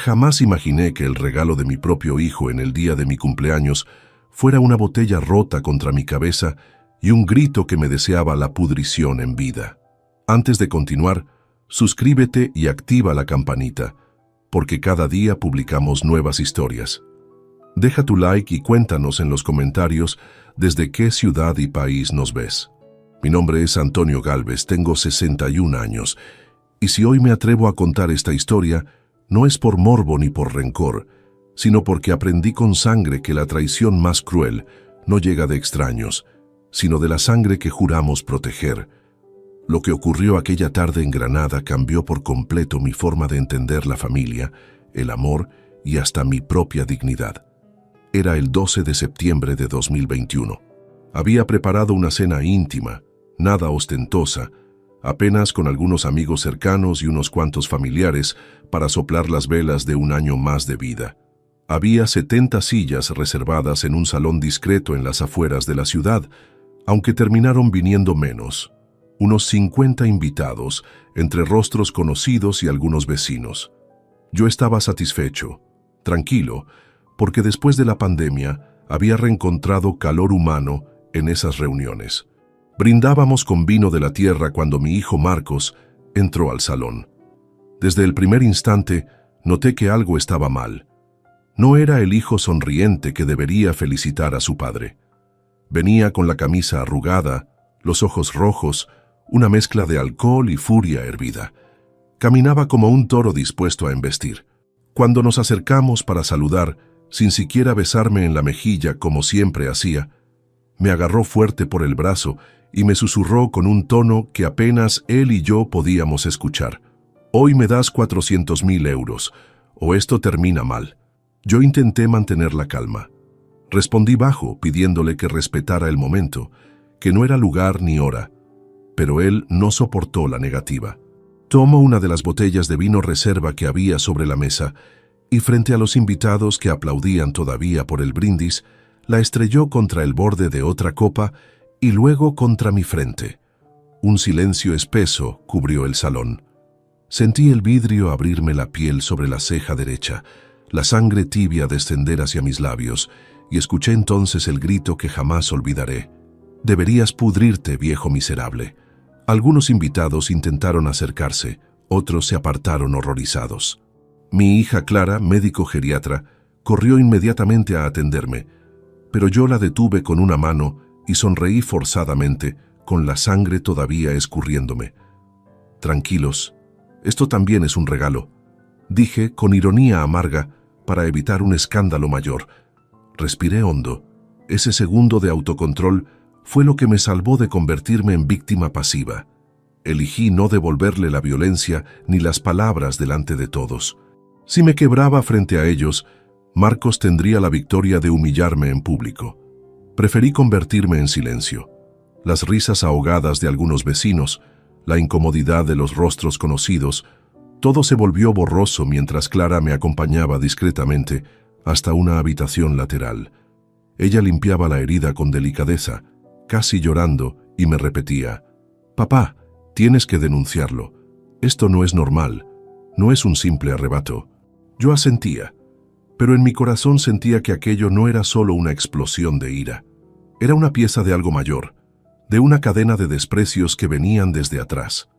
Jamás imaginé que el regalo de mi propio hijo en el día de mi cumpleaños fuera una botella rota contra mi cabeza y un grito que me deseaba la pudrición en vida. Antes de continuar, suscríbete y activa la campanita, porque cada día publicamos nuevas historias. Deja tu like y cuéntanos en los comentarios desde qué ciudad y país nos ves. Mi nombre es Antonio Gálvez, tengo 61 años, y si hoy me atrevo a contar esta historia, no es por morbo ni por rencor, sino porque aprendí con sangre que la traición más cruel no llega de extraños, sino de la sangre que juramos proteger. Lo que ocurrió aquella tarde en Granada cambió por completo mi forma de entender la familia, el amor y hasta mi propia dignidad. Era el 12 de septiembre de 2021. Había preparado una cena íntima, nada ostentosa, apenas con algunos amigos cercanos y unos cuantos familiares para soplar las velas de un año más de vida. Había 70 sillas reservadas en un salón discreto en las afueras de la ciudad, aunque terminaron viniendo menos. Unos 50 invitados, entre rostros conocidos y algunos vecinos. Yo estaba satisfecho, tranquilo, porque después de la pandemia había reencontrado calor humano en esas reuniones. Brindábamos con vino de la tierra cuando mi hijo Marcos entró al salón. Desde el primer instante noté que algo estaba mal. No era el hijo sonriente que debería felicitar a su padre. Venía con la camisa arrugada, los ojos rojos, una mezcla de alcohol y furia hervida. Caminaba como un toro dispuesto a embestir. Cuando nos acercamos para saludar, sin siquiera besarme en la mejilla como siempre hacía, me agarró fuerte por el brazo y me susurró con un tono que apenas él y yo podíamos escuchar. «Hoy me das 400.000 euros, o esto termina mal». Yo intenté mantener la calma. Respondí bajo, pidiéndole que respetara el momento, que no era lugar ni hora, pero él no soportó la negativa. Tomó una de las botellas de vino reserva que había sobre la mesa y frente a los invitados que aplaudían todavía por el brindis, la estrelló contra el borde de otra copa y luego contra mi frente. Un silencio espeso cubrió el salón. Sentí el vidrio abrirme la piel sobre la ceja derecha, la sangre tibia descender hacia mis labios, y escuché entonces el grito que jamás olvidaré. «Deberías pudrirte, viejo miserable». Algunos invitados intentaron acercarse, otros se apartaron horrorizados. Mi hija Clara, médico geriatra, corrió inmediatamente a atenderme, pero yo la detuve con una mano y sonreí forzadamente, con la sangre todavía escurriéndome. «Tranquilos, esto también es un regalo», dije con ironía amarga para evitar un escándalo mayor. Respiré hondo. Ese segundo de autocontrol fue lo que me salvó de convertirme en víctima pasiva. Elegí no devolverle la violencia ni las palabras delante de todos. Si me quebraba frente a ellos, Marcos tendría la victoria de humillarme en público. Preferí convertirme en silencio. Las risas ahogadas de algunos vecinos, la incomodidad de los rostros conocidos, todo se volvió borroso mientras Clara me acompañaba discretamente hasta una habitación lateral. Ella limpiaba la herida con delicadeza, casi llorando, y me repetía: «Papá, tienes que denunciarlo. Esto no es normal, no es un simple arrebato». Yo asentía, pero en mi corazón sentía que aquello no era solo una explosión de ira. Era una pieza de algo mayor, de una cadena de desprecios que venían desde atrás.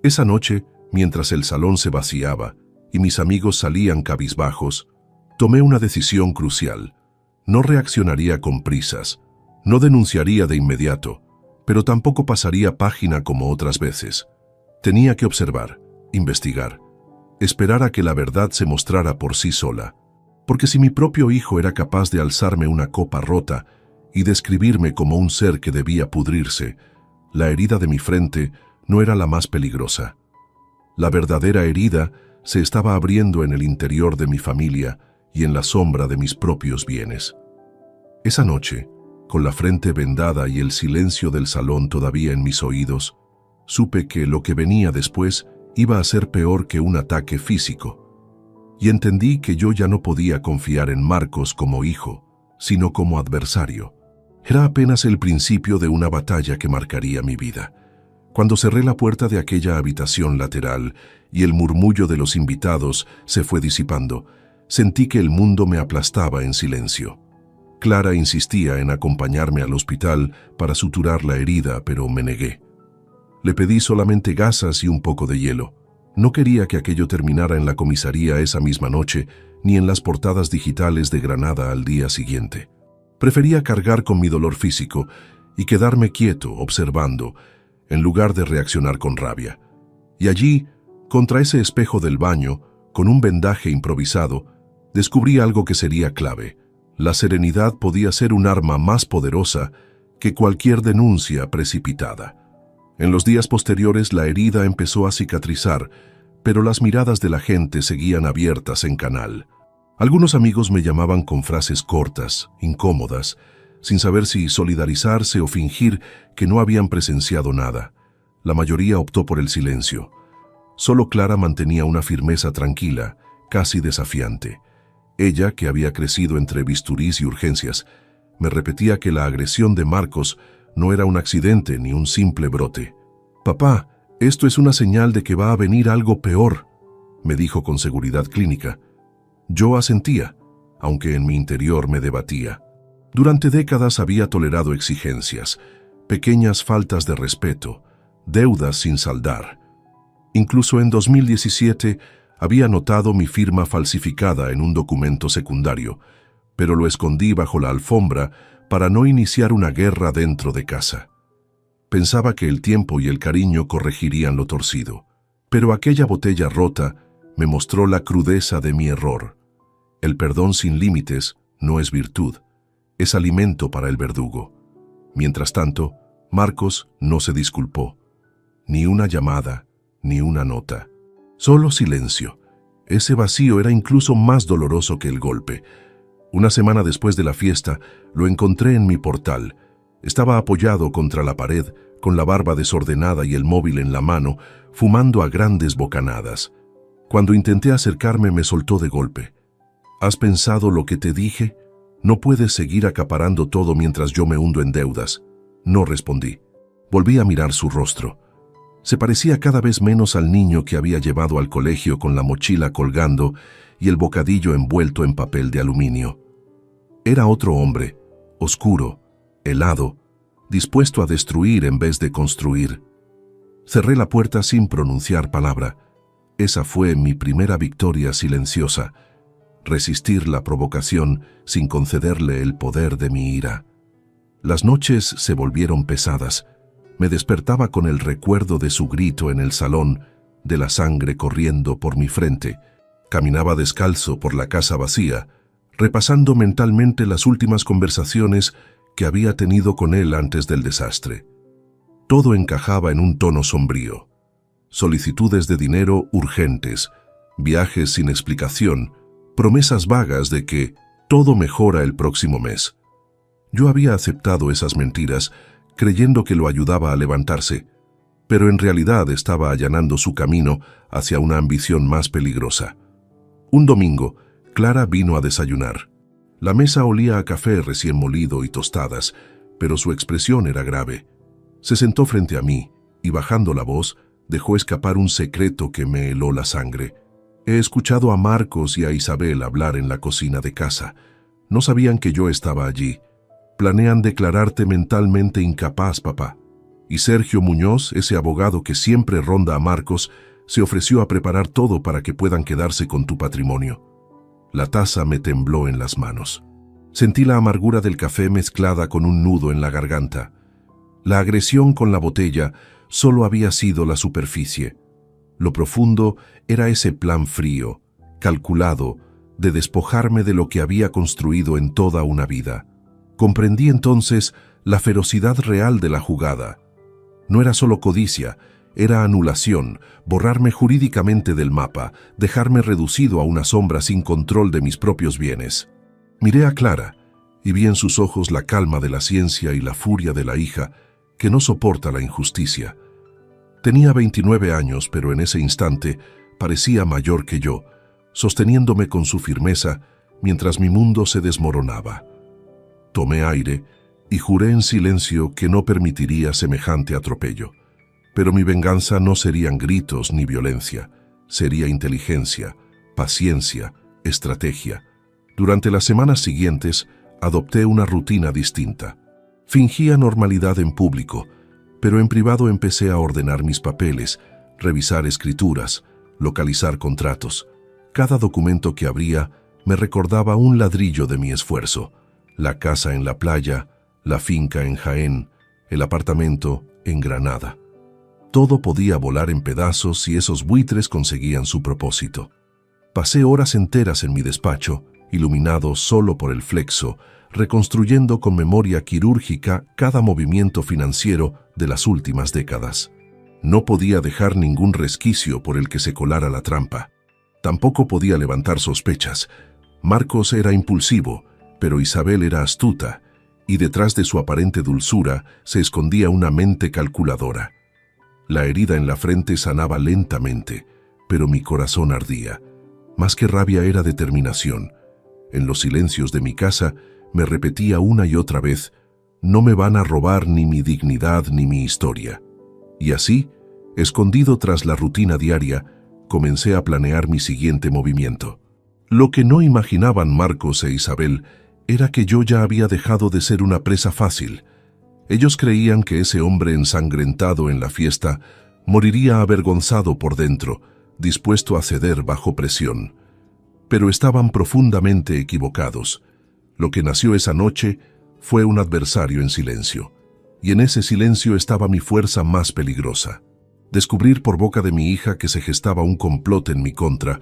Esa noche, mientras el salón se vaciaba y mis amigos salían cabizbajos, tomé una decisión crucial. No reaccionaría con prisas, no denunciaría de inmediato, pero tampoco pasaría página como otras veces. Tenía que observar, investigar, esperar a que la verdad se mostrara por sí sola, porque si mi propio hijo era capaz de alzarme una copa rota y describirme como un ser que debía pudrirse, la herida de mi frente no era la más peligrosa. La verdadera herida se estaba abriendo en el interior de mi familia y en la sombra de mis propios bienes. Esa noche, con la frente vendada y el silencio del salón todavía en mis oídos, supe que lo que venía después iba a ser peor que un ataque físico. Y entendí que yo ya no podía confiar en Marcos como hijo, sino como adversario. Era apenas el principio de una batalla que marcaría mi vida. Cuando cerré la puerta de aquella habitación lateral y el murmullo de los invitados se fue disipando, sentí que el mundo me aplastaba en silencio. Clara insistía en acompañarme al hospital para suturar la herida, pero me negué. Le pedí solamente gasas y un poco de hielo. No quería que aquello terminara en la comisaría esa misma noche, ni en las portadas digitales de Granada al día siguiente. Prefería cargar con mi dolor físico y quedarme quieto, observando, en lugar de reaccionar con rabia. Y allí, contra ese espejo del baño, con un vendaje improvisado, descubrí algo que sería clave. La serenidad podía ser un arma más poderosa que cualquier denuncia precipitada. En los días posteriores la herida empezó a cicatrizar, pero las miradas de la gente seguían abiertas en canal. Algunos amigos me llamaban con frases cortas, incómodas, sin saber si solidarizarse o fingir que no habían presenciado nada. La mayoría optó por el silencio. Solo Clara mantenía una firmeza tranquila, casi desafiante. Ella, que había crecido entre bisturís y urgencias, me repetía que la agresión de Marcos no era un accidente ni un simple brote. «Papá, esto es una señal de que va a venir algo peor», me dijo con seguridad clínica. Yo asentía, aunque en mi interior me debatía. Durante décadas había tolerado exigencias, pequeñas faltas de respeto, deudas sin saldar. Incluso en 2017 había notado mi firma falsificada en un documento secundario, pero lo escondí bajo la alfombra para no iniciar una guerra dentro de casa. Pensaba que el tiempo y el cariño corregirían lo torcido, pero aquella botella rota me mostró la crudeza de mi error. El perdón sin límites no es virtud, es alimento para el verdugo. Mientras tanto, Marcos no se disculpó. Ni una llamada, ni una nota. Solo silencio. Ese vacío era incluso más doloroso que el golpe. Una semana después de la fiesta, lo encontré en mi portal. Estaba apoyado contra la pared, con la barba desordenada y el móvil en la mano, fumando a grandes bocanadas. Cuando intenté acercarme, me soltó de golpe. ¿Has pensado lo que te dije? No puedes seguir acaparando todo mientras yo me hundo en deudas. No respondí. Volví a mirar su rostro. Se parecía cada vez menos al niño que había llevado al colegio con la mochila colgando y el bocadillo envuelto en papel de aluminio. Era otro hombre, oscuro, helado, dispuesto a destruir en vez de construir. Cerré la puerta sin pronunciar palabra. Esa fue mi primera victoria silenciosa. Resistir la provocación sin concederle el poder de mi ira. Las noches se volvieron pesadas. Me despertaba con el recuerdo de su grito en el salón, de la sangre corriendo por mi frente. Caminaba descalzo por la casa vacía, repasando mentalmente las últimas conversaciones que había tenido con él antes del desastre. Todo encajaba en un tono sombrío. Solicitudes de dinero urgentes, viajes sin explicación, promesas vagas de que todo mejora el próximo mes. Yo había aceptado esas mentiras, creyendo que lo ayudaba a levantarse, pero en realidad estaba allanando su camino hacia una ambición más peligrosa. Un domingo, Clara vino a desayunar. La mesa olía a café recién molido y tostadas, pero su expresión era grave. Se sentó frente a mí y, bajando la voz, dejó escapar un secreto que me heló la sangre. He escuchado a Marcos y a Isabel hablar en la cocina de casa. No sabían que yo estaba allí. Planean declararte mentalmente incapaz, papá. Y Sergio Muñoz, ese abogado que siempre ronda a Marcos, se ofreció a preparar todo para que puedan quedarse con tu patrimonio. La taza me tembló en las manos. Sentí la amargura del café mezclada con un nudo en la garganta. La agresión con la botella solo había sido la superficie. Lo profundo era ese plan frío, calculado, de despojarme de lo que había construido en toda una vida. Comprendí entonces la ferocidad real de la jugada. No era solo codicia, era anulación, borrarme jurídicamente del mapa, dejarme reducido a una sombra sin control de mis propios bienes. Miré a Clara y vi en sus ojos la calma de la ciencia y la furia de la hija que no soporta la injusticia. Tenía 29 años, pero en ese instante parecía mayor que yo, sosteniéndome con su firmeza mientras mi mundo se desmoronaba. Tomé aire y juré en silencio que no permitiría semejante atropello. Pero mi venganza no serían gritos ni violencia, sería inteligencia, paciencia, estrategia. Durante las semanas siguientes, adopté una rutina distinta. Fingía normalidad en público, pero en privado empecé a ordenar mis papeles, revisar escrituras, localizar contratos. Cada documento que abría me recordaba un ladrillo de mi esfuerzo: la casa en la playa, la finca en Jaén, el apartamento en Granada. Todo podía volar en pedazos si esos buitres conseguían su propósito. Pasé horas enteras en mi despacho, iluminado solo por el flexo, reconstruyendo con memoria quirúrgica cada movimiento financiero de las últimas décadas. No podía dejar ningún resquicio por el que se colara la trampa. Tampoco podía levantar sospechas. Marcos era impulsivo, pero Isabel era astuta, y detrás de su aparente dulzura se escondía una mente calculadora. La herida en la frente sanaba lentamente, pero mi corazón ardía. Más que rabia era determinación. En los silencios de mi casa me repetía una y otra vez: no me van a robar ni mi dignidad ni mi historia. Y así, escondido tras la rutina diaria, comencé a planear mi siguiente movimiento. Lo que no imaginaban Marcos e Isabel era que yo ya había dejado de ser una presa fácil. Ellos creían que ese hombre ensangrentado en la fiesta moriría avergonzado por dentro, dispuesto a ceder bajo presión. Pero estaban profundamente equivocados. Lo que nació esa noche fue un adversario en silencio, y en ese silencio estaba mi fuerza más peligrosa. Descubrir por boca de mi hija que se gestaba un complot en mi contra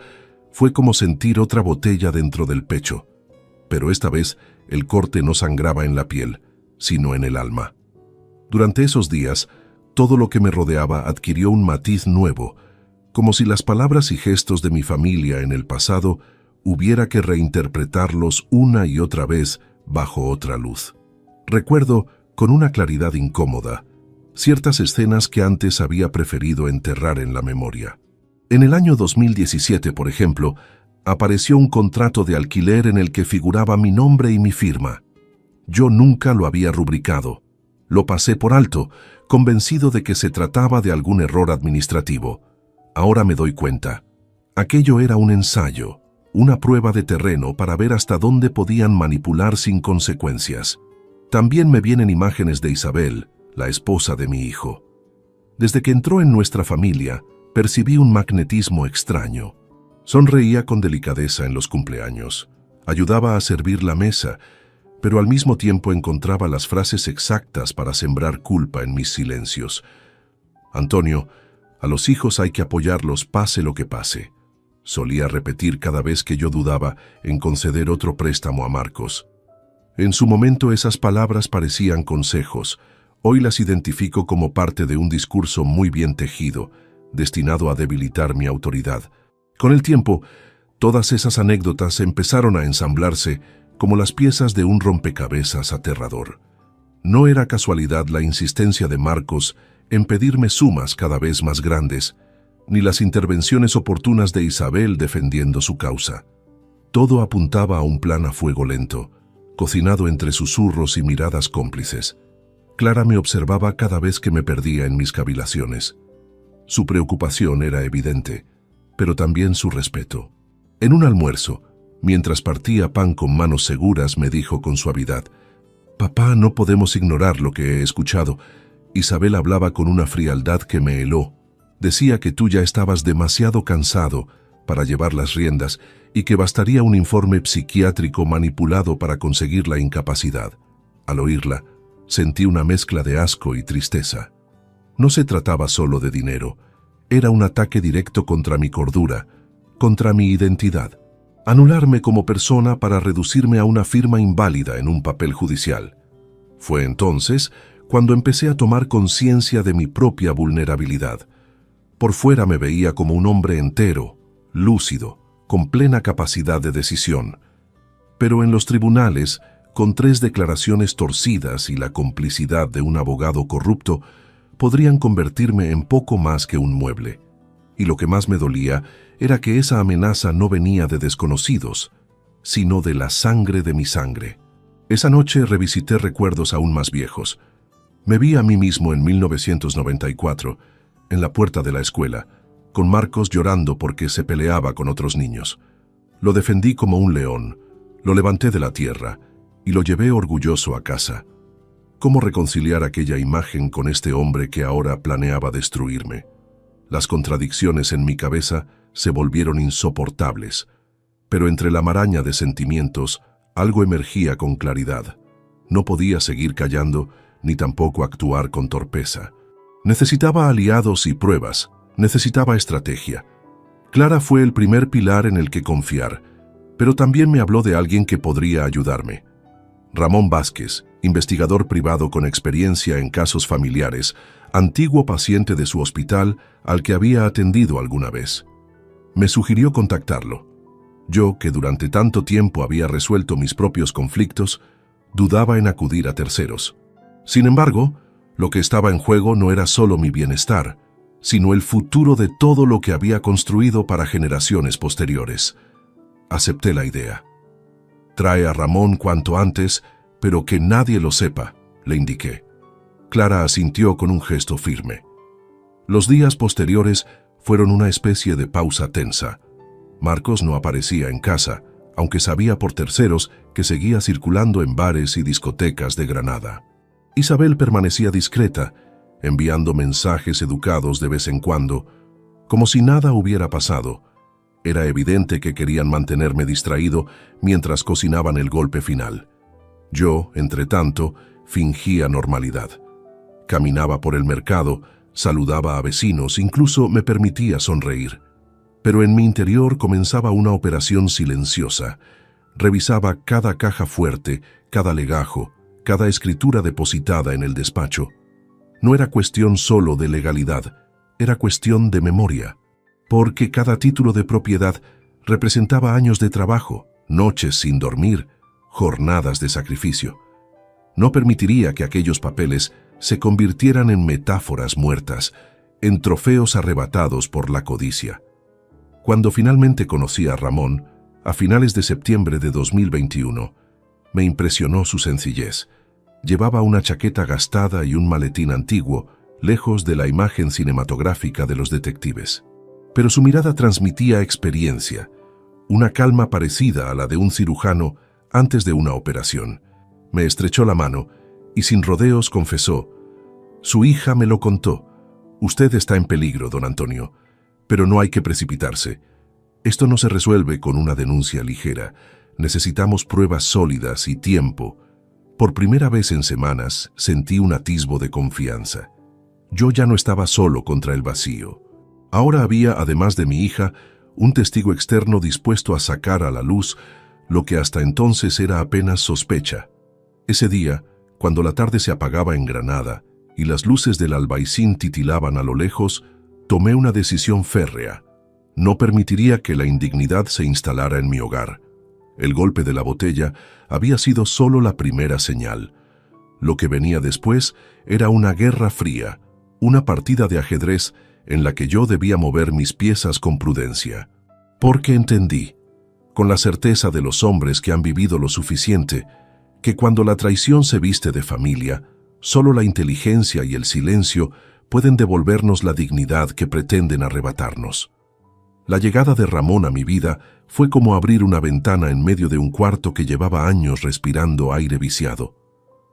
fue como sentir otra botella dentro del pecho. Pero esta vez el corte no sangraba en la piel, sino en el alma. Durante esos días, todo lo que me rodeaba adquirió un matiz nuevo, como si las palabras y gestos de mi familia en el pasado hubiera que reinterpretarlos una y otra vez bajo otra luz. Recuerdo, con una claridad incómoda, ciertas escenas que antes había preferido enterrar en la memoria. En el año 2017, por ejemplo, apareció un contrato de alquiler en el que figuraba mi nombre y mi firma. Yo nunca lo había rubricado. Lo pasé por alto, convencido de que se trataba de algún error administrativo. Ahora me doy cuenta. Aquello era un ensayo, una prueba de terreno para ver hasta dónde podían manipular sin consecuencias. También me vienen imágenes de Isabel, la esposa de mi hijo. Desde que entró en nuestra familia, percibí un magnetismo extraño. Sonreía con delicadeza en los cumpleaños, ayudaba a servir la mesa, pero al mismo tiempo encontraba las frases exactas para sembrar culpa en mis silencios. Antonio, a los hijos hay que apoyarlos pase lo que pase. Solía repetir cada vez que yo dudaba en conceder otro préstamo a Marcos. En su momento esas palabras parecían consejos. Hoy las identifico como parte de un discurso muy bien tejido, destinado a debilitar mi autoridad. Con el tiempo, todas esas anécdotas empezaron a ensamblarse como las piezas de un rompecabezas aterrador. No era casualidad la insistencia de Marcos en pedirme sumas cada vez más grandes, ni las intervenciones oportunas de Isabel defendiendo su causa. Todo apuntaba a un plan a fuego lento, cocinado entre susurros y miradas cómplices. Clara me observaba cada vez que me perdía en mis cavilaciones. Su preocupación era evidente, pero también su respeto. En un almuerzo, mientras partía pan con manos seguras, me dijo con suavidad: «Papá, no podemos ignorar lo que he escuchado». Isabel hablaba con una frialdad que me heló. Decía que tú ya estabas demasiado cansado para llevar las riendas y que bastaría un informe psiquiátrico manipulado para conseguir la incapacidad. Al oírla, sentí una mezcla de asco y tristeza. No se trataba solo de dinero, era un ataque directo contra mi cordura, contra mi identidad. Anularme como persona para reducirme a una firma inválida en un papel judicial. Fue entonces cuando empecé a tomar conciencia de mi propia vulnerabilidad. Por fuera me veía como un hombre entero, lúcido, con plena capacidad de decisión. Pero en los tribunales, con 3 declaraciones torcidas y la complicidad de un abogado corrupto, podrían convertirme en poco más que un mueble. Y lo que más me dolía era que esa amenaza no venía de desconocidos, sino de la sangre de mi sangre. Esa noche revisité recuerdos aún más viejos. Me vi a mí mismo en 1994, en la puerta de la escuela, con Marcos llorando porque se peleaba con otros niños. Lo defendí como un león, lo levanté de la tierra y lo llevé orgulloso a casa. ¿Cómo reconciliar aquella imagen con este hombre que ahora planeaba destruirme? Las contradicciones en mi cabeza se volvieron insoportables, pero entre la maraña de sentimientos algo emergía con claridad. No podía seguir callando ni tampoco actuar con torpeza. Necesitaba aliados y pruebas, necesitaba estrategia. Clara fue el primer pilar en el que confiar, pero también me habló de alguien que podría ayudarme. Ramón Vázquez, investigador privado con experiencia en casos familiares, antiguo paciente de su hospital al que había atendido alguna vez. Me sugirió contactarlo. Yo, que durante tanto tiempo había resuelto mis propios conflictos, dudaba en acudir a terceros. Sin embargo, lo que estaba en juego no era solo mi bienestar, sino el futuro de todo lo que había construido para generaciones posteriores. Acepté la idea. «Trae a Ramón cuanto antes, pero que nadie lo sepa», le indiqué. Clara asintió con un gesto firme. Los días posteriores fueron una especie de pausa tensa. Marcos no aparecía en casa, aunque sabía por terceros que seguía circulando en bares y discotecas de Granada. Isabel permanecía discreta, enviando mensajes educados de vez en cuando, como si nada hubiera pasado. Era evidente que querían mantenerme distraído mientras cocinaban el golpe final. Yo, entre tanto, fingía normalidad. Caminaba por el mercado, saludaba a vecinos, incluso me permitía sonreír. Pero en mi interior comenzaba una operación silenciosa. Revisaba cada caja fuerte, cada legajo, cada escritura depositada en el despacho. No era cuestión solo de legalidad, era cuestión de memoria, porque cada título de propiedad representaba años de trabajo, noches sin dormir, jornadas de sacrificio. No permitiría que aquellos papeles se convirtieran en metáforas muertas, en trofeos arrebatados por la codicia. Cuando finalmente conocí a Ramón, a finales de septiembre de 2021, me impresionó su sencillez. Llevaba una chaqueta gastada y un maletín antiguo, lejos de la imagen cinematográfica de los detectives. Pero su mirada transmitía experiencia, una calma parecida a la de un cirujano antes de una operación. Me estrechó la mano y sin rodeos confesó: «Su hija me lo contó. Usted está en peligro, don Antonio, pero no hay que precipitarse. Esto no se resuelve con una denuncia ligera. Necesitamos pruebas sólidas y tiempo». Por primera vez en semanas sentí un atisbo de confianza. Yo ya no estaba solo contra el vacío. Ahora había, además de mi hija, un testigo externo dispuesto a sacar a la luz lo que hasta entonces era apenas sospecha. Ese día, cuando la tarde se apagaba en Granada y las luces del Albaicín titilaban a lo lejos, tomé una decisión férrea. No permitiría que la indignidad se instalara en mi hogar. El golpe de la botella había sido solo la primera señal. Lo que venía después era una guerra fría, una partida de ajedrez en la que yo debía mover mis piezas con prudencia. Porque entendí, con la certeza de los hombres que han vivido lo suficiente, que cuando la traición se viste de familia, solo la inteligencia y el silencio pueden devolvernos la dignidad que pretenden arrebatarnos. La llegada de Ramón a mi vida fue como abrir una ventana en medio de un cuarto que llevaba años respirando aire viciado.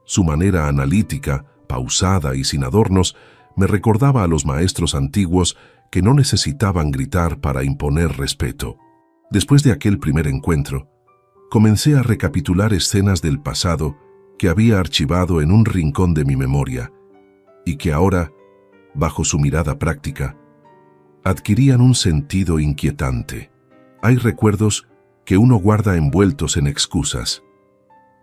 Su manera analítica, pausada y sin adornos, me recordaba a los maestros antiguos que no necesitaban gritar para imponer respeto. Después de aquel primer encuentro, comencé a recapitular escenas del pasado que había archivado en un rincón de mi memoria y que ahora, bajo su mirada práctica, adquirían un sentido inquietante. Hay recuerdos que uno guarda envueltos en excusas.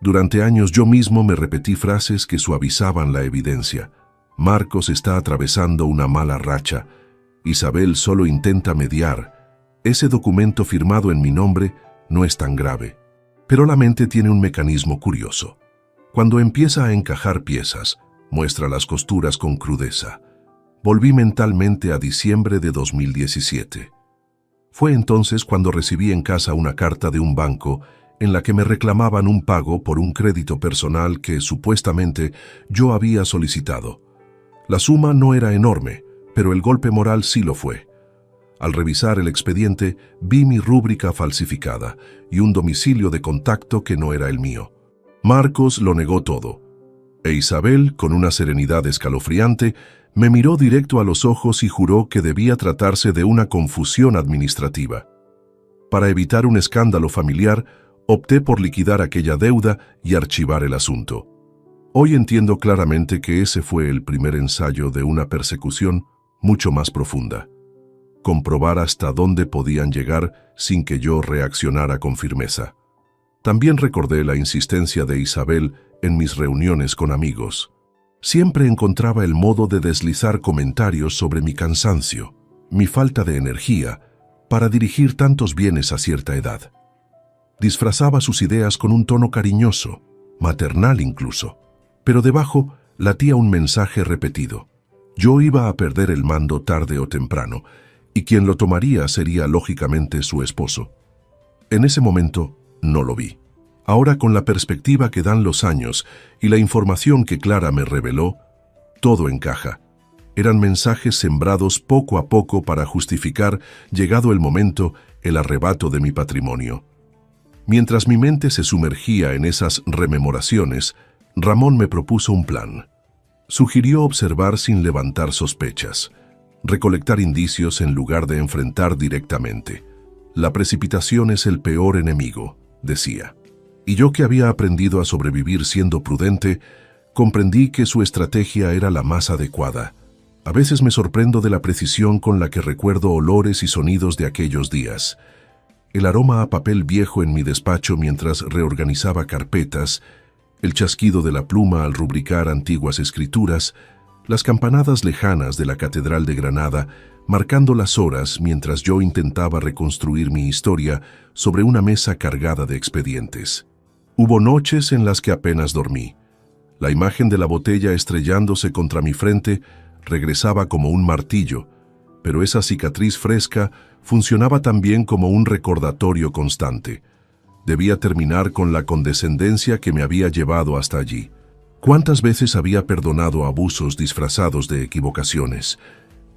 Durante años yo mismo me repetí frases que suavizaban la evidencia. Marcos está atravesando una mala racha. Isabel solo intenta mediar. Ese documento firmado en mi nombre no es tan grave. Pero la mente tiene un mecanismo curioso. Cuando empieza a encajar piezas, muestra las costuras con crudeza. Volví mentalmente a diciembre de 2017. Fue entonces cuando recibí en casa una carta de un banco en la que me reclamaban un pago por un crédito personal que supuestamente yo había solicitado. La suma no era enorme, pero el golpe moral sí lo fue. Al revisar el expediente, vi mi rúbrica falsificada y un domicilio de contacto que no era el mío. Marcos lo negó todo, e Isabel, con una serenidad escalofriante, me miró directo a los ojos y juró que debía tratarse de una confusión administrativa. Para evitar un escándalo familiar, opté por liquidar aquella deuda y archivar el asunto. Hoy entiendo claramente que ese fue el primer ensayo de una persecución mucho más profunda. Comprobar hasta dónde podían llegar sin que yo reaccionara con firmeza. También recordé la insistencia de Isabel en mis reuniones con amigos. Siempre encontraba el modo de deslizar comentarios sobre mi cansancio, mi falta de energía, para dirigir tantos bienes a cierta edad. Disfrazaba sus ideas con un tono cariñoso, maternal incluso, pero debajo latía un mensaje repetido. Yo iba a perder el mando tarde o temprano, y quien lo tomaría sería lógicamente su esposo. En ese momento no lo vi. Ahora, con la perspectiva que dan los años y la información que Clara me reveló, todo encaja. Eran mensajes sembrados poco a poco para justificar, llegado el momento, el arrebato de mi patrimonio. Mientras mi mente se sumergía en esas rememoraciones, Ramón me propuso un plan. Sugirió observar sin levantar sospechas, recolectar indicios en lugar de enfrentar directamente. La precipitación es el peor enemigo, decía. Y yo, que había aprendido a sobrevivir siendo prudente, comprendí que su estrategia era la más adecuada. A veces me sorprendo de la precisión con la que recuerdo olores y sonidos de aquellos días. El aroma a papel viejo en mi despacho mientras reorganizaba carpetas, el chasquido de la pluma al rubricar antiguas escrituras, las campanadas lejanas de la Catedral de Granada, marcando las horas mientras yo intentaba reconstruir mi historia sobre una mesa cargada de expedientes. Hubo noches en las que apenas dormí. La imagen de la botella estrellándose contra mi frente regresaba como un martillo, pero esa cicatriz fresca funcionaba también como un recordatorio constante. Debía terminar con la condescendencia que me había llevado hasta allí. ¿Cuántas veces había perdonado abusos disfrazados de equivocaciones?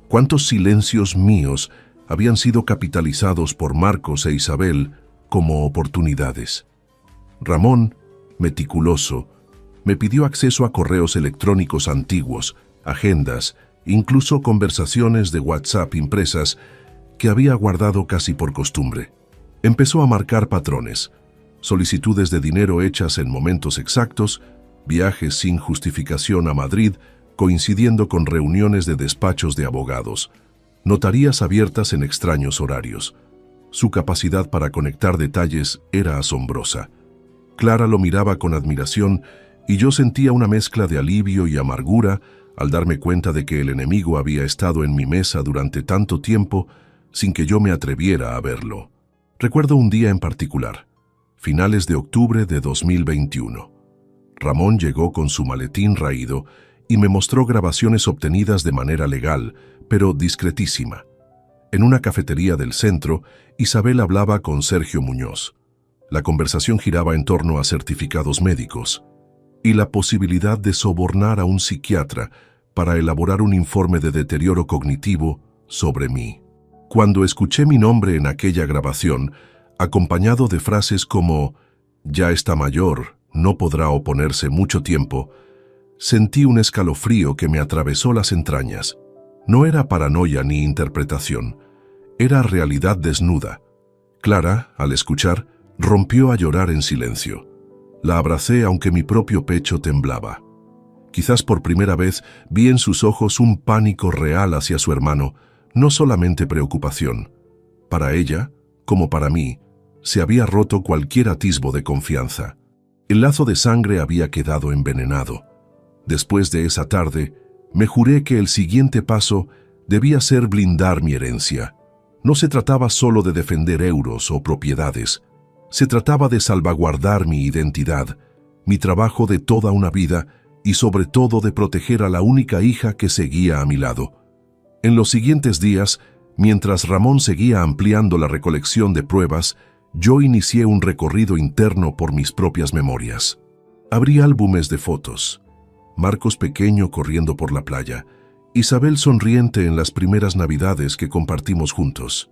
¿Cuántos silencios míos habían sido capitalizados por Marcos e Isabel como oportunidades? Ramón, meticuloso, me pidió acceso a correos electrónicos antiguos, agendas, incluso conversaciones de WhatsApp impresas que había guardado casi por costumbre. Empezó a marcar patrones, solicitudes de dinero hechas en momentos exactos, viajes sin justificación a Madrid, coincidiendo con reuniones de despachos de abogados, notarías abiertas en extraños horarios. Su capacidad para conectar detalles era asombrosa. Clara lo miraba con admiración y yo sentía una mezcla de alivio y amargura al darme cuenta de que el enemigo había estado en mi mesa durante tanto tiempo sin que yo me atreviera a verlo. Recuerdo un día en particular, finales de octubre de 2021. Ramón llegó con su maletín raído y me mostró grabaciones obtenidas de manera legal, pero discretísima. En una cafetería del centro, Isabel hablaba con Sergio Muñoz. La conversación giraba en torno a certificados médicos y la posibilidad de sobornar a un psiquiatra para elaborar un informe de deterioro cognitivo sobre mí. Cuando escuché mi nombre en aquella grabación, acompañado de frases como «ya está mayor, no podrá oponerse mucho tiempo», sentí un escalofrío que me atravesó las entrañas. No era paranoia ni interpretación, era realidad desnuda. Clara, al escuchar, rompió a llorar en silencio. La abracé aunque mi propio pecho temblaba. Quizás por primera vez vi en sus ojos un pánico real hacia su hermano, no solamente preocupación. Para ella, como para mí, se había roto cualquier atisbo de confianza. El lazo de sangre había quedado envenenado. Después de esa tarde, me juré que el siguiente paso debía ser blindar mi herencia. No se trataba solo de defender euros o propiedades. Se trataba de salvaguardar mi identidad, mi trabajo de toda una vida y sobre todo de proteger a la única hija que seguía a mi lado. En los siguientes días, mientras Ramón seguía ampliando la recolección de pruebas, yo inicié un recorrido interno por mis propias memorias. Abrí álbumes de fotos, Marcos pequeño corriendo por la playa, Isabel sonriente en las primeras Navidades que compartimos juntos.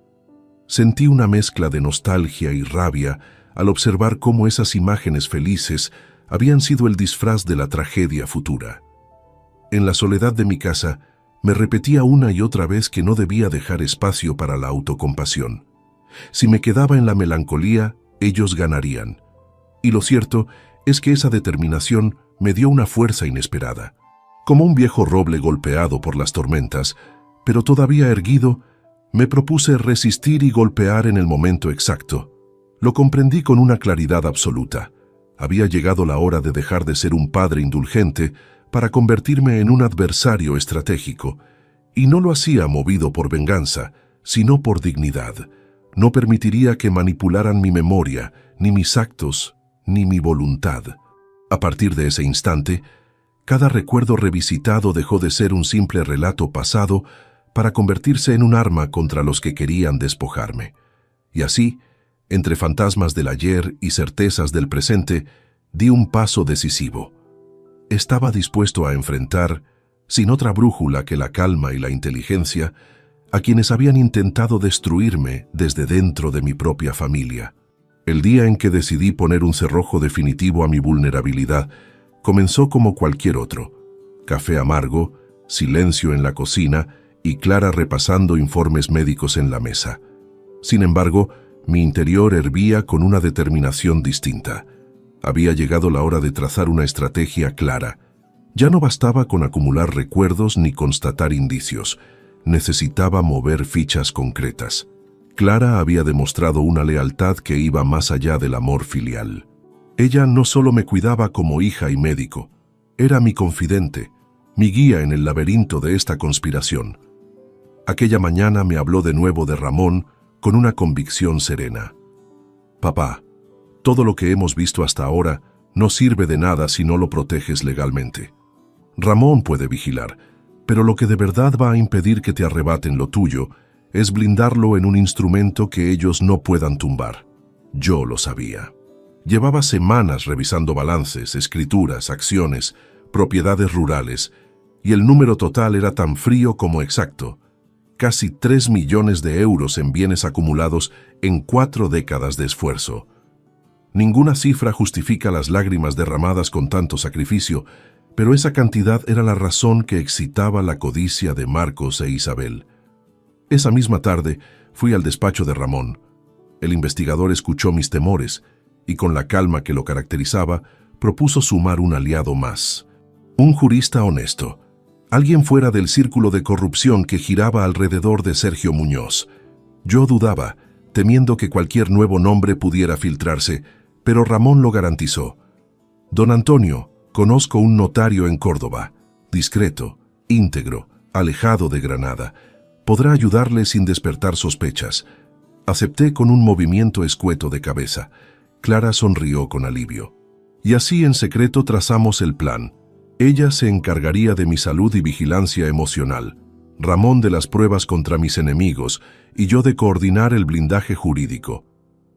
Sentí una mezcla de nostalgia y rabia al observar cómo esas imágenes felices habían sido el disfraz de la tragedia futura. En la soledad de mi casa, me repetía una y otra vez que no debía dejar espacio para la autocompasión. Si me quedaba en la melancolía, ellos ganarían. Y lo cierto es que esa determinación me dio una fuerza inesperada. Como un viejo roble golpeado por las tormentas, pero todavía erguido, me propuse resistir y golpear en el momento exacto. Lo comprendí con una claridad absoluta. Había llegado la hora de dejar de ser un padre indulgente para convertirme en un adversario estratégico, y no lo hacía movido por venganza, sino por dignidad. No permitiría que manipularan mi memoria, ni mis actos, ni mi voluntad. A partir de ese instante, cada recuerdo revisitado dejó de ser un simple relato pasado para convertirse en un arma contra los que querían despojarme. Y así, entre fantasmas del ayer y certezas del presente, di un paso decisivo. Estaba dispuesto a enfrentar, sin otra brújula que la calma y la inteligencia, a quienes habían intentado destruirme desde dentro de mi propia familia. El día en que decidí poner un cerrojo definitivo a mi vulnerabilidad comenzó como cualquier otro. Café amargo, silencio en la cocina y Clara repasando informes médicos en la mesa. Sin embargo, mi interior hervía con una determinación distinta. Había llegado la hora de trazar una estrategia clara. Ya no bastaba con acumular recuerdos ni constatar indicios. Necesitaba mover fichas concretas. Clara había demostrado una lealtad que iba más allá del amor filial. Ella no solo me cuidaba como hija y médico, era mi confidente, mi guía en el laberinto de esta conspiración. Aquella mañana me habló de nuevo de Ramón con una convicción serena. Papá, todo lo que hemos visto hasta ahora no sirve de nada si no lo proteges legalmente. Ramón puede vigilar, pero lo que de verdad va a impedir que te arrebaten lo tuyo es blindarlo en un instrumento que ellos no puedan tumbar. Yo lo sabía. Llevaba semanas revisando balances, escrituras, acciones, propiedades rurales, y el número total era tan frío como exacto. Casi 3 millones de euros en bienes acumulados en 4 décadas de esfuerzo. Ninguna cifra justifica las lágrimas derramadas con tanto sacrificio, pero esa cantidad era la razón que excitaba la codicia de Marcos e Isabel. Esa misma tarde fui al despacho de Ramón. El investigador escuchó mis temores y con la calma que lo caracterizaba, propuso sumar un aliado más. Un jurista honesto, alguien fuera del círculo de corrupción que giraba alrededor de Sergio Muñoz. Yo dudaba, temiendo que cualquier nuevo nombre pudiera filtrarse, pero Ramón lo garantizó. Don Antonio, conozco un notario en Córdoba, discreto, íntegro, alejado de Granada. Podrá ayudarle sin despertar sospechas. Acepté con un movimiento escueto de cabeza. Clara sonrió con alivio. Y así en secreto trazamos el plan. Ella se encargaría de mi salud y vigilancia emocional, Ramón de las pruebas contra mis enemigos y yo de coordinar el blindaje jurídico.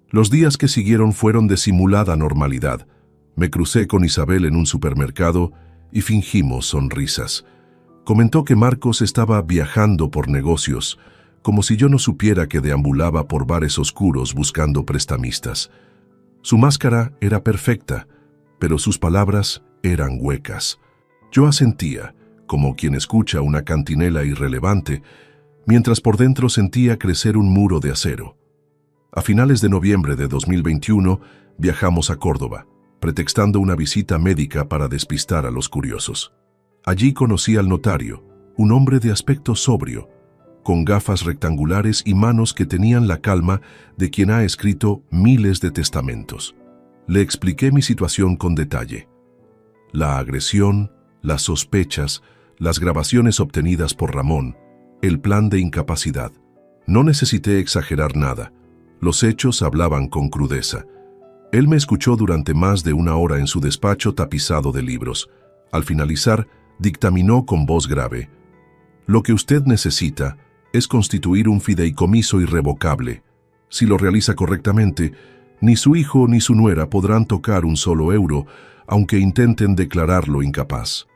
Los días que siguieron fueron de simulada normalidad. Me crucé con Isabel en un supermercado y fingimos sonrisas. Comentó que Marcos estaba viajando por negocios, como si yo no supiera que deambulaba por bares oscuros buscando prestamistas. Su máscara era perfecta, pero sus palabras eran huecas. Yo asentía, como quien escucha una cantinela irrelevante, mientras por dentro sentía crecer un muro de acero. A finales de noviembre de 2021 viajamos a Córdoba, pretextando una visita médica para despistar a los curiosos. Allí conocí al notario, un hombre de aspecto sobrio, con gafas rectangulares y manos que tenían la calma de quien ha escrito miles de testamentos. Le expliqué mi situación con detalle. La agresión, las sospechas, las grabaciones obtenidas por Ramón, el plan de incapacidad. No necesité exagerar nada. Los hechos hablaban con crudeza. Él me escuchó durante más de 1 hora en su despacho tapizado de libros. Al finalizar, dictaminó con voz grave: «Lo que usted necesita es constituir un fideicomiso irrevocable. Si lo realiza correctamente, ni su hijo ni su nuera podrán tocar un solo euro, aunque intenten declararlo incapaz».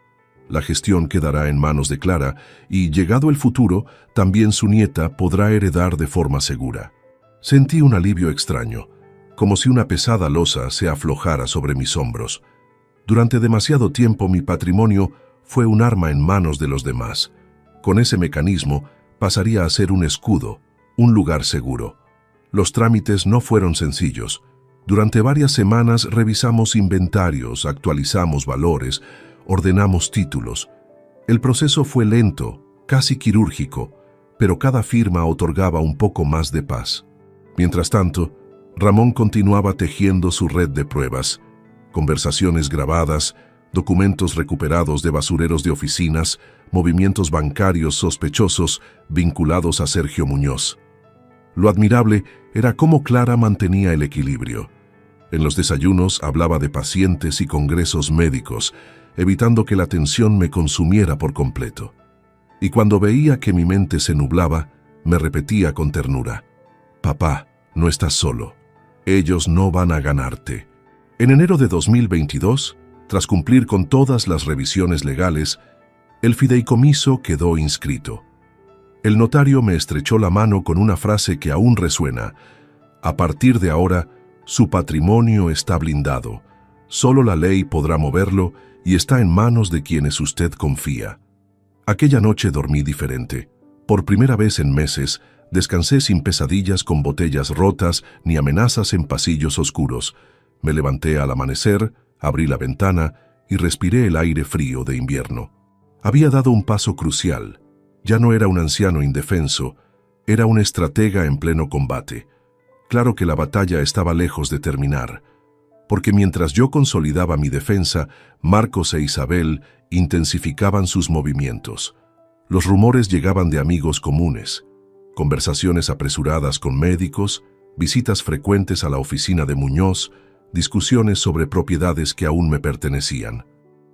La gestión quedará en manos de Clara y, llegado el futuro, también su nieta podrá heredar de forma segura. Sentí un alivio extraño, como si una pesada losa se aflojara sobre mis hombros. Durante demasiado tiempo mi patrimonio fue un arma en manos de los demás. Con ese mecanismo pasaría a ser un escudo, un lugar seguro. Los trámites no fueron sencillos. Durante varias semanas revisamos inventarios, actualizamos valores, ordenamos títulos. El proceso fue lento, casi quirúrgico, pero cada firma otorgaba un poco más de paz. Mientras tanto, Ramón continuaba tejiendo su red de pruebas, conversaciones grabadas, documentos recuperados de basureros de oficinas, movimientos bancarios sospechosos vinculados a Sergio Muñoz. Lo admirable era cómo Clara mantenía el equilibrio. En los desayunos hablaba de pacientes y congresos médicos, evitando que la tensión me consumiera por completo. Y cuando veía que mi mente se nublaba, me repetía con ternura: «Papá, no estás solo. Ellos no van a ganarte». En enero de 2022, tras cumplir con todas las revisiones legales, el fideicomiso quedó inscrito. El notario me estrechó la mano con una frase que aún resuena: «A partir de ahora, su patrimonio está blindado. Solo la ley podrá moverlo y está en manos de quienes usted confía». Aquella noche dormí diferente. Por primera vez en meses, descansé sin pesadillas con botellas rotas ni amenazas en pasillos oscuros. Me levanté al amanecer, abrí la ventana y respiré el aire frío de invierno. Había dado un paso crucial. Ya no era un anciano indefenso, era un estratega en pleno combate. Claro que la batalla estaba lejos de terminar, porque mientras yo consolidaba mi defensa, Marcos e Isabel intensificaban sus movimientos. Los rumores llegaban de amigos comunes, conversaciones apresuradas con médicos, visitas frecuentes a la oficina de Muñoz, discusiones sobre propiedades que aún me pertenecían.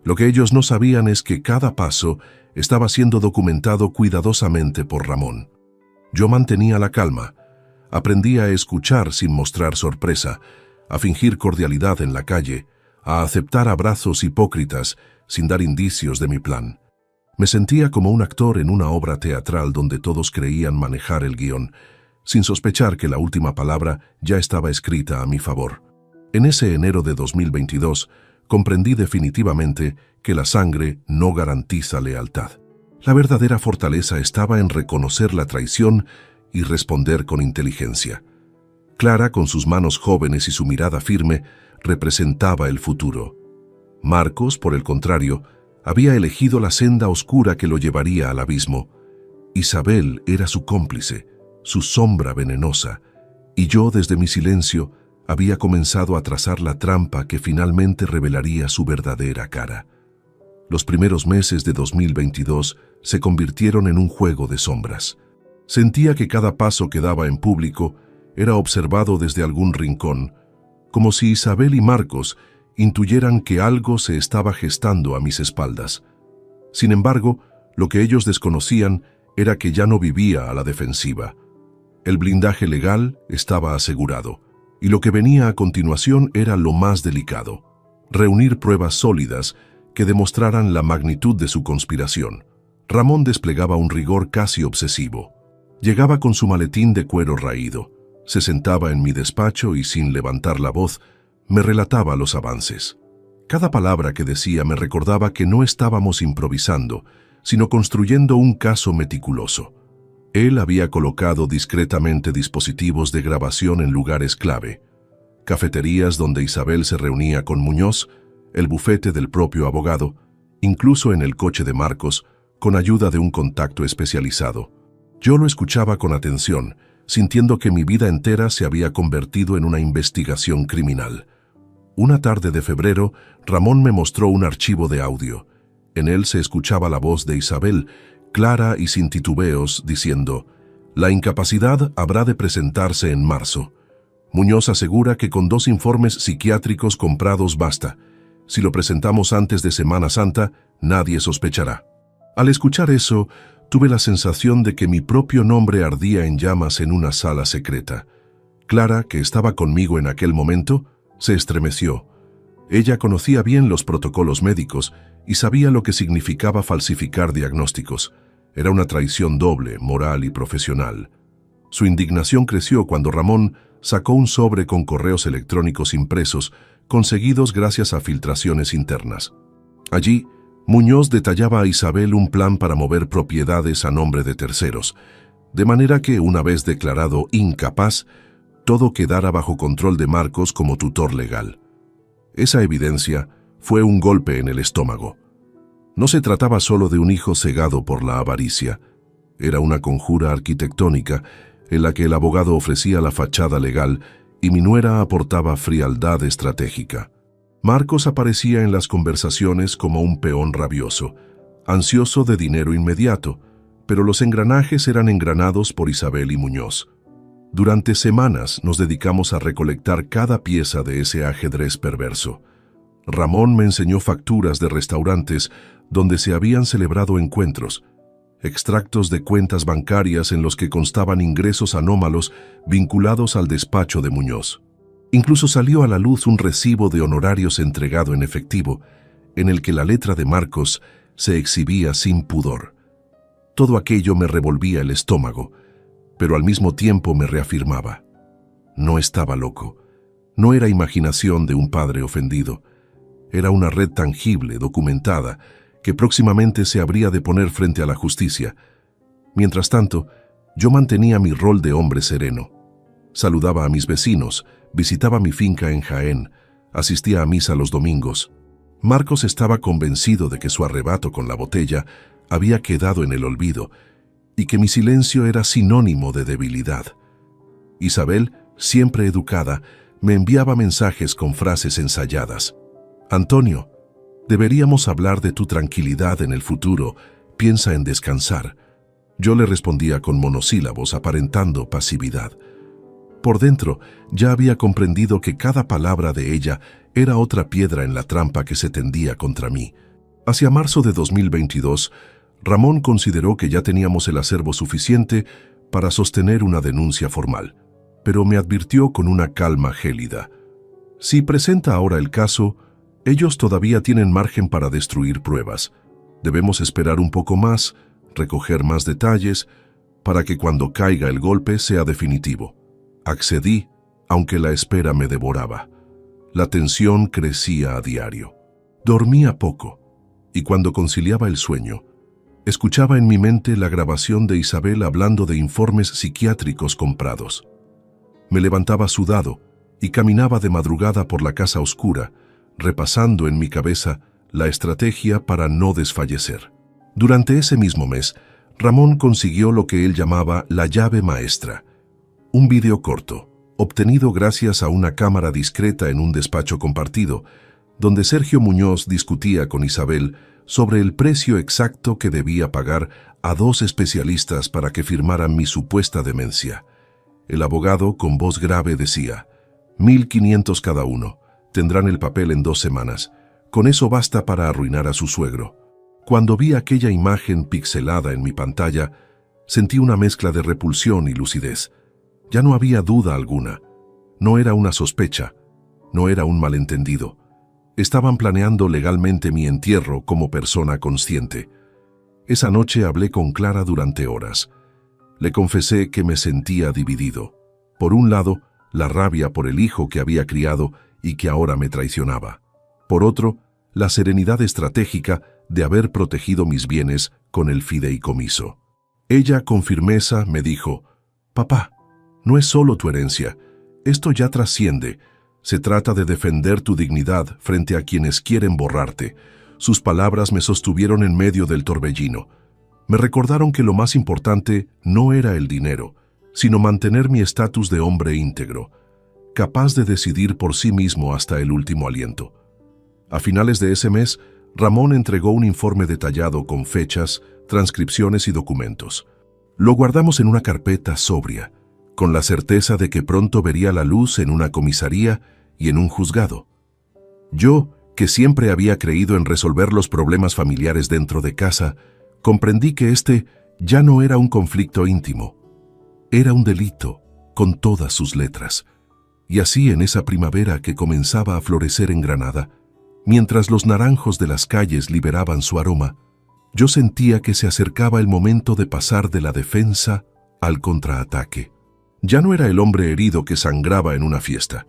Lo que ellos no sabían es que cada paso estaba siendo documentado cuidadosamente por Ramón. Yo mantenía la calma, aprendí a escuchar sin mostrar sorpresa, a fingir cordialidad en la calle, a aceptar abrazos hipócritas sin dar indicios de mi plan. Me sentía como un actor en una obra teatral donde todos creían manejar el guión, sin sospechar que la última palabra ya estaba escrita a mi favor. En ese enero de 2022, comprendí definitivamente que la sangre no garantiza lealtad. La verdadera fortaleza estaba en reconocer la traición y responder con inteligencia. Clara, con sus manos jóvenes y su mirada firme, representaba el futuro. Marcos, por el contrario, había elegido la senda oscura que lo llevaría al abismo. Isabel era su cómplice, su sombra venenosa, y yo, desde mi silencio, había comenzado a trazar la trampa que finalmente revelaría su verdadera cara. Los primeros meses de 2022 se convirtieron en un juego de sombras. Sentía que cada paso que daba en público era observado desde algún rincón, como si Isabel y Marcos intuyeran que algo se estaba gestando a mis espaldas. Sin embargo, lo que ellos desconocían era que ya no vivía a la defensiva. El blindaje legal estaba asegurado, y lo que venía a continuación era lo más delicado: reunir pruebas sólidas que demostraran la magnitud de su conspiración. Ramón desplegaba un rigor casi obsesivo. Llegaba con su maletín de cuero raído, se sentaba en mi despacho y, sin levantar la voz, me relataba los avances. Cada palabra que decía me recordaba que no estábamos improvisando, sino construyendo un caso meticuloso. Él había colocado discretamente dispositivos de grabación en lugares clave: cafeterías donde Isabel se reunía con Muñoz, el bufete del propio abogado, incluso en el coche de Marcos, con ayuda de un contacto especializado. Yo lo escuchaba con atención, sintiendo que mi vida entera se había convertido en una investigación criminal. Una tarde de febrero, Ramón me mostró un archivo de audio. En él se escuchaba la voz de Isabel, clara y sin titubeos, diciendo: «La incapacidad habrá de presentarse en marzo. Muñoz asegura que con 2 informes psiquiátricos comprados basta. Si lo presentamos antes de Semana Santa, nadie sospechará». Al escuchar eso, tuve la sensación de que mi propio nombre ardía en llamas en una sala secreta. Clara, que estaba conmigo en aquel momento, se estremeció. Ella conocía bien los protocolos médicos y sabía lo que significaba falsificar diagnósticos. Era una traición doble, moral y profesional. Su indignación creció cuando Ramón sacó un sobre con correos electrónicos impresos, conseguidos gracias a filtraciones internas. Allí, Muñoz detallaba a Isabel un plan para mover propiedades a nombre de terceros, de manera que, una vez declarado incapaz, todo quedara bajo control de Marcos como tutor legal. Esa evidencia fue un golpe en el estómago. No se trataba solo de un hijo cegado por la avaricia. Era una conjura arquitectónica en la que el abogado ofrecía la fachada legal y mi nuera aportaba frialdad estratégica. Marcos aparecía en las conversaciones como un peón rabioso, ansioso de dinero inmediato, pero los engranajes eran engranados por Isabel y Muñoz. Durante semanas nos dedicamos a recolectar cada pieza de ese ajedrez perverso. Ramón me enseñó facturas de restaurantes donde se habían celebrado encuentros, extractos de cuentas bancarias en los que constaban ingresos anómalos vinculados al despacho de Muñoz. Incluso salió a la luz un recibo de honorarios entregado en efectivo, en el que la letra de Marcos se exhibía sin pudor. Todo aquello me revolvía el estómago, pero al mismo tiempo me reafirmaba. No estaba loco. No era imaginación de un padre ofendido. Era una red tangible, documentada, que próximamente se habría de poner frente a la justicia. Mientras tanto, yo mantenía mi rol de hombre sereno. Saludaba a mis vecinos, visitaba mi finca en Jaén, asistía a misa los domingos. Marcos estaba convencido de que su arrebato con la botella había quedado en el olvido y que mi silencio era sinónimo de debilidad. Isabel, siempre educada, me enviaba mensajes con frases ensayadas. «Antonio, deberíamos hablar de tu tranquilidad en el futuro, piensa en descansar». Yo le respondía con monosílabos, aparentando pasividad. Por dentro, ya había comprendido que cada palabra de ella era otra piedra en la trampa que se tendía contra mí. Hacia marzo de 2022, Ramón consideró que ya teníamos el acervo suficiente para sostener una denuncia formal, pero me advirtió con una calma gélida. Si presenta ahora el caso, ellos todavía tienen margen para destruir pruebas. Debemos esperar un poco más, recoger más detalles, para que cuando caiga el golpe sea definitivo. Accedí, aunque la espera me devoraba. La tensión crecía a diario. Dormía poco, y cuando conciliaba el sueño, escuchaba en mi mente la grabación de Isabel hablando de informes psiquiátricos comprados. Me levantaba sudado y caminaba de madrugada por la casa oscura, repasando en mi cabeza la estrategia para no desfallecer. Durante ese mismo mes, Ramón consiguió lo que él llamaba la llave maestra, un video corto, obtenido gracias a una cámara discreta en un despacho compartido, donde Sergio Muñoz discutía con Isabel sobre el precio exacto que debía pagar a dos especialistas para que firmaran mi supuesta demencia. El abogado, con voz grave, decía: 1.500 cada uno, tendrán el papel en 2 semanas. Con eso basta para arruinar a su suegro. Cuando vi aquella imagen pixelada en mi pantalla, sentí una mezcla de repulsión y lucidez. Ya no había duda alguna. No era una sospecha, no era un malentendido. Estaban planeando legalmente mi entierro como persona consciente. Esa noche hablé con Clara durante horas. Le confesé que me sentía dividido. Por un lado, la rabia por el hijo que había criado y que ahora me traicionaba. Por otro, la serenidad estratégica de haber protegido mis bienes con el fideicomiso. Ella, con firmeza, me dijo: «Papá, no es solo tu herencia. Esto ya trasciende. Se trata de defender tu dignidad frente a quienes quieren borrarte». Sus palabras me sostuvieron en medio del torbellino. Me recordaron que lo más importante no era el dinero, sino mantener mi estatus de hombre íntegro, capaz de decidir por sí mismo hasta el último aliento. A finales de ese mes, Ramón entregó un informe detallado con fechas, transcripciones y documentos. Lo guardamos en una carpeta sobria, con la certeza de que pronto vería la luz en una comisaría y en un juzgado. Yo, que siempre había creído en resolver los problemas familiares dentro de casa, comprendí que este ya no era un conflicto íntimo. Era un delito, con todas sus letras. Y así, en esa primavera que comenzaba a florecer en Granada, Mientras los naranjos de las calles liberaban su aroma, yo sentía que se acercaba el momento de pasar de la defensa al contraataque. Ya no era el hombre herido que sangraba en una fiesta.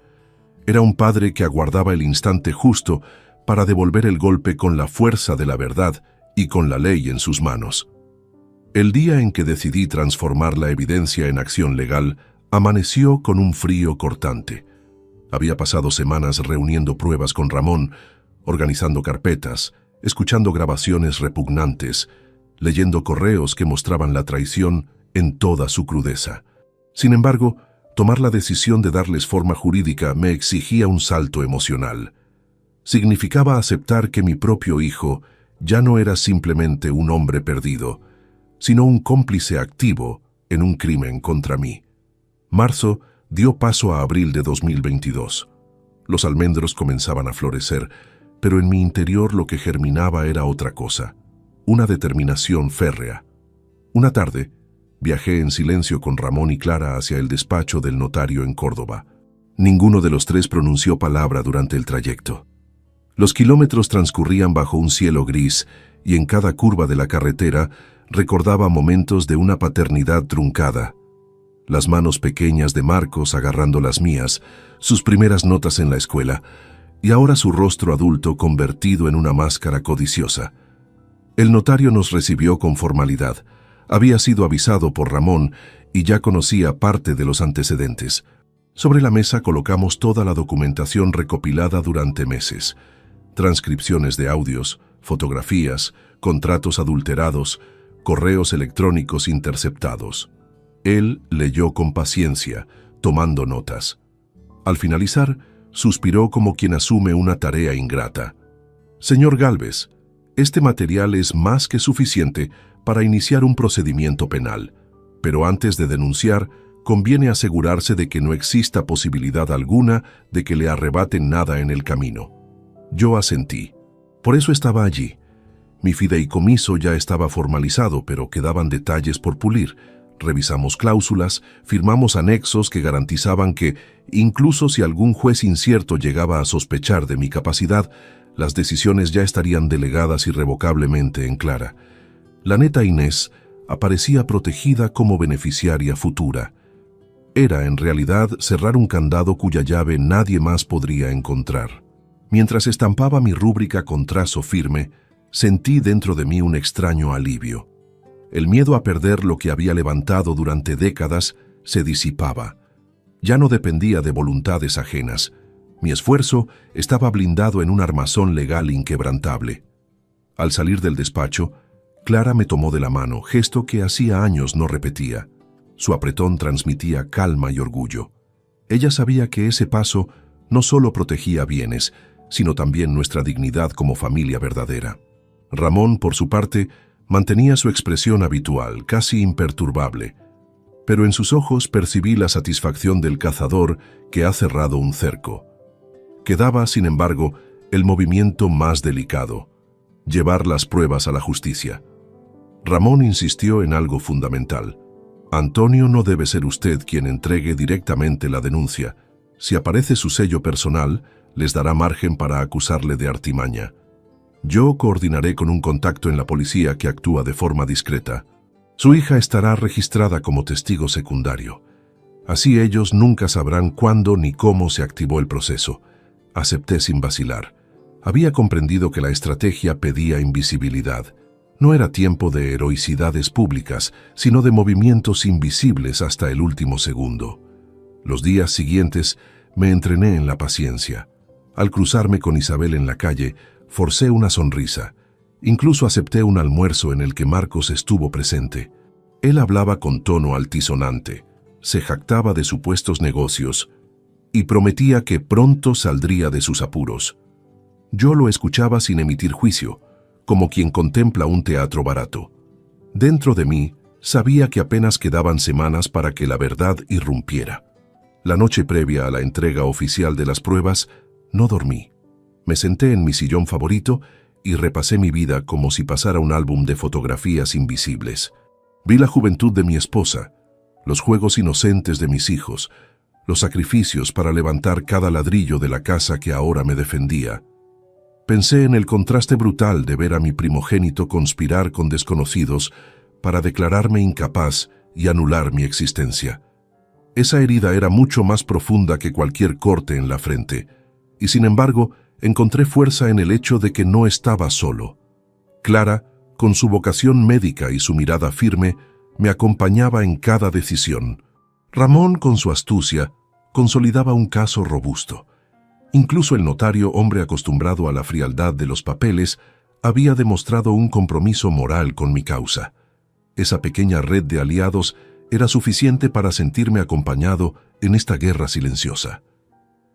Era un padre que aguardaba el instante justo para devolver el golpe con la fuerza de la verdad y con la ley en sus manos. El día en que decidí transformar la evidencia en acción legal, amaneció con un frío cortante. Había pasado semanas reuniendo pruebas con Ramón, organizando carpetas, escuchando grabaciones repugnantes, leyendo correos que mostraban la traición en toda su crudeza. Sin embargo, tomar la decisión de darles forma jurídica me exigía un salto emocional. Significaba aceptar que mi propio hijo ya no era simplemente un hombre perdido, sino un cómplice activo en un crimen contra mí. Marzo dio paso a abril de 2022. Los almendros comenzaban a florecer, pero en mi interior lo que germinaba era otra cosa, una determinación férrea. Una tarde, viajé en silencio con Ramón y Clara hacia el despacho del notario en Córdoba. Ninguno de los tres pronunció palabra durante el trayecto. Los kilómetros transcurrían bajo un cielo gris y en cada curva de la carretera recordaba momentos de una paternidad truncada. Las manos pequeñas de Marcos agarrando las mías, sus primeras notas en la escuela, y ahora su rostro adulto convertido en una máscara codiciosa. El notario nos recibió con formalidad. Había sido avisado por Ramón y ya conocía parte de los antecedentes. Sobre la mesa colocamos toda la documentación recopilada durante meses. Transcripciones de audios, fotografías, contratos adulterados, correos electrónicos interceptados. Él leyó con paciencia, tomando notas. Al finalizar, suspiró como quien asume una tarea ingrata. Señor Gálvez, este material es más que suficiente para iniciar un procedimiento penal, pero antes de denunciar, conviene asegurarse de que no exista posibilidad alguna de que le arrebaten nada en el camino. Yo asentí. Por eso estaba allí. Mi fideicomiso ya estaba formalizado, pero quedaban detalles por pulir. Revisamos cláusulas, firmamos anexos que garantizaban que, incluso si algún juez incierto llegaba a sospechar de mi capacidad, las decisiones ya estarían delegadas irrevocablemente en Clara. La neta Inés aparecía protegida como beneficiaria futura. Era, en realidad, cerrar un candado cuya llave nadie más podría encontrar. Mientras estampaba mi rúbrica con trazo firme, sentí dentro de mí un extraño alivio. El miedo a perder lo que había levantado durante décadas se disipaba. Ya no dependía de voluntades ajenas. Mi esfuerzo estaba blindado en un armazón legal inquebrantable. Al salir del despacho, Clara me tomó de la mano, gesto que hacía años no repetía. Su apretón transmitía calma y orgullo. Ella sabía que ese paso no solo protegía bienes, sino también nuestra dignidad como familia verdadera. Ramón, por su parte, mantenía su expresión habitual, casi imperturbable, pero en sus ojos percibí la satisfacción del cazador que ha cerrado un cerco. Quedaba, sin embargo, el movimiento más delicado: llevar las pruebas a la justicia. Ramón insistió en algo fundamental. Antonio, no debe ser usted quien entregue directamente la denuncia. Si aparece su sello personal, les dará margen para acusarle de artimaña. Yo coordinaré con un contacto en la policía que actúa de forma discreta. Su hija estará registrada como testigo secundario. Así ellos nunca sabrán cuándo ni cómo se activó el proceso. Acepté sin vacilar. Había comprendido que la estrategia pedía invisibilidad. No era tiempo de heroicidades públicas, sino de movimientos invisibles hasta el último segundo. Los días siguientes me entrené en la paciencia. Al cruzarme con Isabel en la calle, forcé una sonrisa. Incluso acepté un almuerzo en el que Marcos estuvo presente. Él hablaba con tono altisonante, se jactaba de supuestos negocios y prometía que pronto saldría de sus apuros. Yo lo escuchaba sin emitir juicio, como quien contempla un teatro barato. Dentro de mí, sabía que apenas quedaban semanas para que la verdad irrumpiera. La noche previa a la entrega oficial de las pruebas, no dormí. Me senté en mi sillón favorito y repasé mi vida como si pasara un álbum de fotografías invisibles. Vi la juventud de mi esposa, los juegos inocentes de mis hijos, los sacrificios para levantar cada ladrillo de la casa que ahora me defendía. Pensé en el contraste brutal de ver a mi primogénito conspirar con desconocidos para declararme incapaz y anular mi existencia. Esa herida era mucho más profunda que cualquier corte en la frente, y sin embargo encontré fuerza en el hecho de que no estaba solo. Clara, con su vocación médica y su mirada firme, me acompañaba en cada decisión. Ramón, con su astucia, consolidaba un caso robusto. Incluso el notario, hombre acostumbrado a la frialdad de los papeles, había demostrado un compromiso moral con mi causa. Esa pequeña red de aliados era suficiente para sentirme acompañado en esta guerra silenciosa.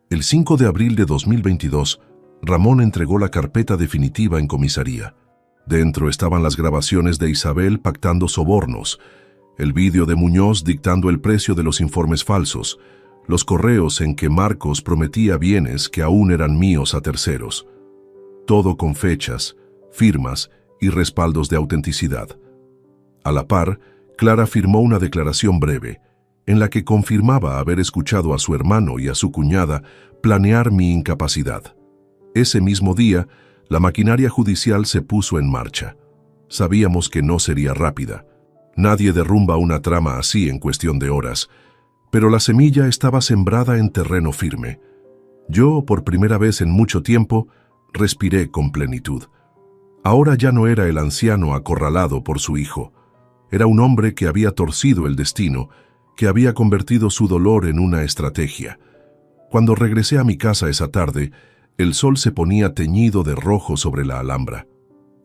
El 5 de abril de 2022, Ramón entregó la carpeta definitiva en comisaría. Dentro estaban las grabaciones de Isabel pactando sobornos, el vídeo de Muñoz dictando el precio de los informes falsos, los correos en que Marcos prometía bienes que aún eran míos a terceros. Todo con fechas, firmas y respaldos de autenticidad. A la par, Clara firmó una declaración breve, en la que confirmaba haber escuchado a su hermano y a su cuñada planear mi incapacidad. Ese mismo día, la maquinaria judicial se puso en marcha. Sabíamos que no sería rápida. Nadie derrumba una trama así en cuestión de horas, pero la semilla estaba sembrada en terreno firme. Yo, por primera vez en mucho tiempo, respiré con plenitud. Ahora ya no era el anciano acorralado por su hijo. Era un hombre que había torcido el destino, que había convertido su dolor en una estrategia. Cuando regresé a mi casa esa tarde, el sol se ponía teñido de rojo sobre la alhambra.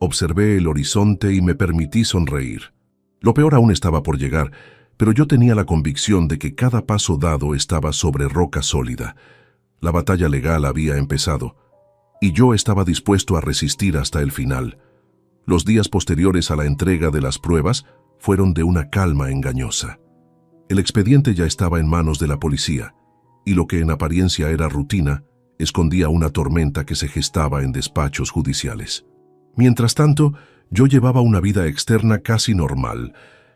Observé el horizonte y me permití sonreír. Lo peor aún estaba por llegar, pero yo tenía la convicción de que cada paso dado estaba sobre roca sólida. La batalla legal había empezado, y yo estaba dispuesto a resistir hasta el final. Los días posteriores a la entrega de las pruebas fueron de una calma engañosa. El expediente ya estaba en manos de la policía, y lo que en apariencia era rutina, escondía una tormenta que se gestaba en despachos judiciales. Mientras tanto, yo llevaba una vida externa casi normal,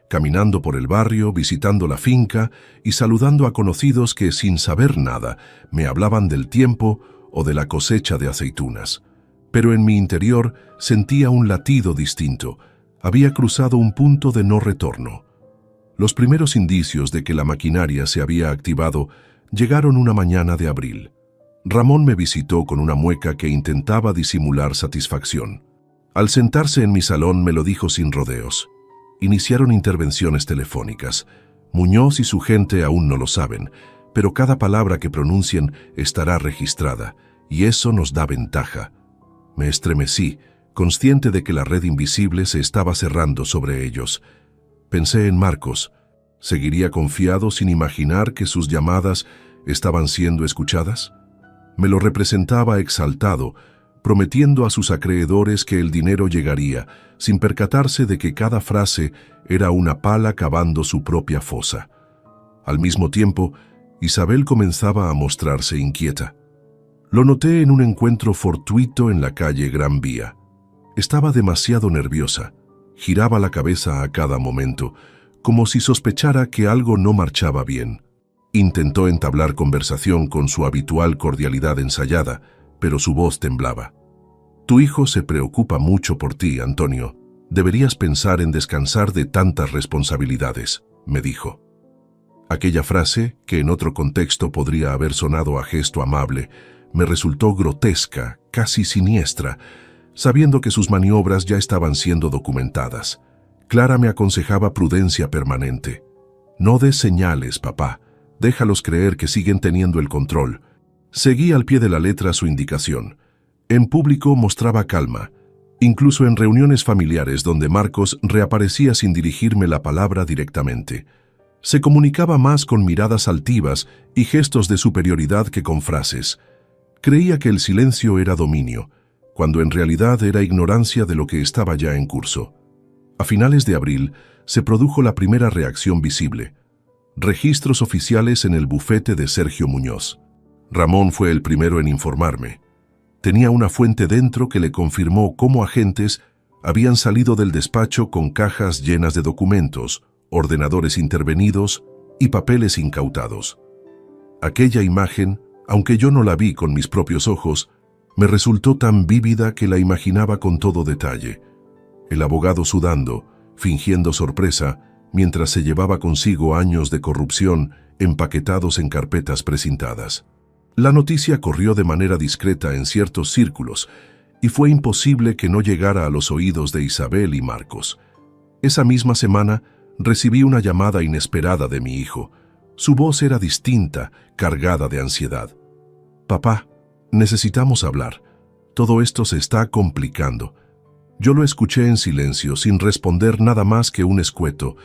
caminando por el barrio, visitando la finca y saludando a conocidos que, sin saber nada, me hablaban del tiempo o de la cosecha de aceitunas. Pero en mi interior sentía un latido distinto. Había cruzado un punto de no retorno. Los primeros indicios de que la maquinaria se había activado llegaron una mañana de abril. Ramón me visitó con una mueca que intentaba disimular satisfacción. Al sentarse en mi salón me lo dijo sin rodeos. Iniciaron intervenciones telefónicas. Muñoz y su gente aún no lo saben, pero cada palabra que pronuncien estará registrada, y eso nos da ventaja. Me estremecí, consciente de que la red invisible se estaba cerrando sobre ellos. Pensé en Marcos. ¿Seguiría confiado sin imaginar que sus llamadas estaban siendo escuchadas? Me lo representaba exaltado, prometiendo a sus acreedores que el dinero llegaría, sin percatarse de que cada frase era una pala cavando su propia fosa. Al mismo tiempo, Isabel comenzaba a mostrarse inquieta. Lo noté en un encuentro fortuito en la calle Gran Vía. Estaba demasiado nerviosa, giraba la cabeza a cada momento, como si sospechara que algo no marchaba bien. Intentó entablar conversación con su habitual cordialidad ensayada, pero su voz temblaba. Tu hijo se preocupa mucho por ti, Antonio. Deberías pensar en descansar de tantas responsabilidades, me dijo. Aquella frase, que en otro contexto podría haber sonado a gesto amable, me resultó grotesca, casi siniestra, sabiendo que sus maniobras ya estaban siendo documentadas. Clara me aconsejaba prudencia permanente. No des señales, papá. Déjalos creer que siguen teniendo el control. Seguí al pie de la letra su indicación. En público mostraba calma, incluso en reuniones familiares donde Marcos reaparecía sin dirigirme la palabra directamente. Se comunicaba más con miradas altivas y gestos de superioridad que con frases. Creía que el silencio era dominio, cuando en realidad era ignorancia de lo que estaba ya en curso. A finales de abril se produjo la primera reacción visible. Registros oficiales en el bufete de Sergio Muñoz. Ramón fue el primero en informarme. Tenía una fuente dentro que le confirmó cómo agentes habían salido del despacho con cajas llenas de documentos, ordenadores intervenidos y papeles incautados. Aquella imagen, aunque yo no la vi con mis propios ojos, Me resultó tan vívida que la imaginaba con todo detalle. El abogado sudando, fingiendo sorpresa, mientras se llevaba consigo años de corrupción empaquetados en carpetas precintadas. La noticia corrió de manera discreta en ciertos círculos y fue imposible que no llegara a los oídos de Isabel y Marcos. Esa misma semana recibí una llamada inesperada de mi hijo. Su voz era distinta, cargada de ansiedad. «Papá, necesitamos hablar. Todo esto se está complicando». Yo lo escuché en silencio, sin responder nada más que un escueto: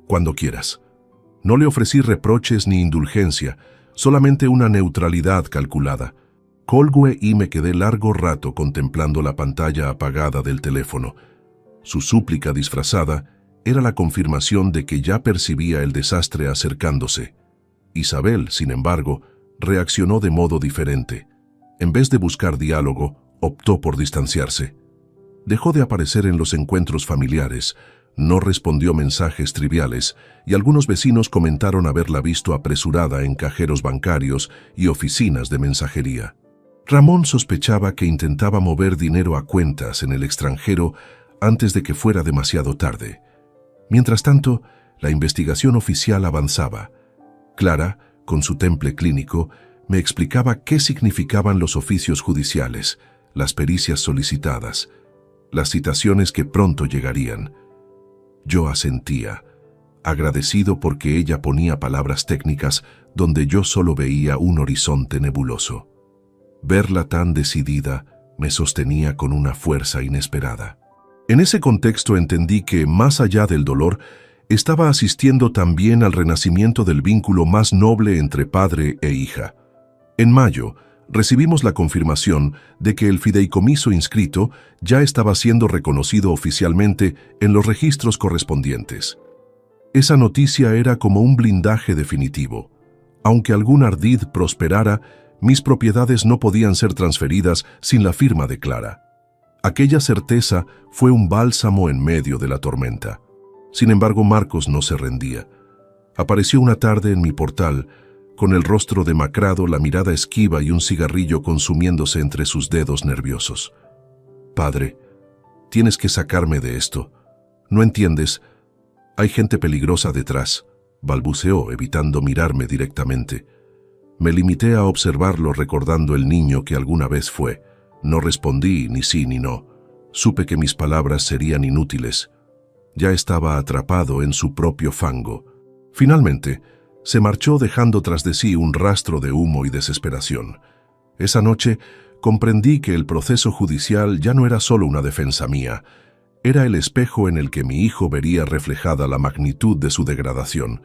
«Cuando quieras». No le ofrecí reproches ni indulgencia, solamente una neutralidad calculada. Colgué y me quedé largo rato contemplando la pantalla apagada del teléfono. Su súplica disfrazada era la confirmación de que ya percibía el desastre acercándose. Isabel, sin embargo, reaccionó de modo diferente. En vez de buscar diálogo, optó por distanciarse. Dejó de aparecer en los encuentros familiares, no respondió mensajes triviales y algunos vecinos comentaron haberla visto apresurada en cajeros bancarios y oficinas de mensajería. Ramón sospechaba que intentaba mover dinero a cuentas en el extranjero antes de que fuera demasiado tarde. Mientras tanto, la investigación oficial avanzaba. Clara, con su temple clínico, me explicaba qué significaban los oficios judiciales, las pericias solicitadas, las citaciones que pronto llegarían. Yo asentía, agradecido porque ella ponía palabras técnicas donde yo solo veía un horizonte nebuloso. Verla tan decidida me sostenía con una fuerza inesperada. En ese contexto entendí que, más allá del dolor, estaba asistiendo también al renacimiento del vínculo más noble entre padre e hija. En mayo, recibimos la confirmación de que el fideicomiso inscrito ya estaba siendo reconocido oficialmente en los registros correspondientes. Esa noticia era como un blindaje definitivo. Aunque algún ardid prosperara, mis propiedades no podían ser transferidas sin la firma de Clara. Aquella certeza fue un bálsamo en medio de la tormenta. Sin embargo, Marcos no se rendía. Apareció una tarde en mi portal, con el rostro demacrado, la mirada esquiva y un cigarrillo consumiéndose entre sus dedos nerviosos. «Padre, tienes que sacarme de esto. ¿No entiendes? Hay gente peligrosa detrás», balbuceó, evitando mirarme directamente. Me limité a observarlo, recordando el niño que alguna vez fue. No respondí ni sí ni no. Supe que mis palabras serían inútiles. Ya estaba atrapado en su propio fango. Finalmente, se marchó dejando tras de sí un rastro de humo y desesperación. Esa noche comprendí que el proceso judicial ya no era solo una defensa mía, era el espejo en el que mi hijo vería reflejada la magnitud de su degradación.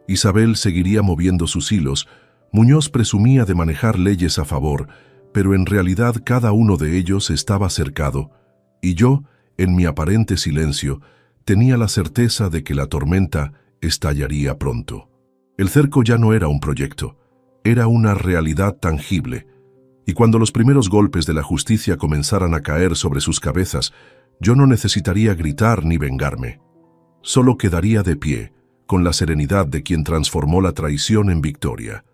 Isabel seguiría moviendo sus hilos, Muñoz presumía de manejar leyes a favor, pero en realidad cada uno de ellos estaba cercado, y yo, en mi aparente silencio, tenía la certeza de que la tormenta estallaría pronto. El cerco ya no era un proyecto, era una realidad tangible, y cuando los primeros golpes de la justicia comenzaran a caer sobre sus cabezas, yo no necesitaría gritar ni vengarme. Solo quedaría de pie, con la serenidad de quien transformó la traición en victoria.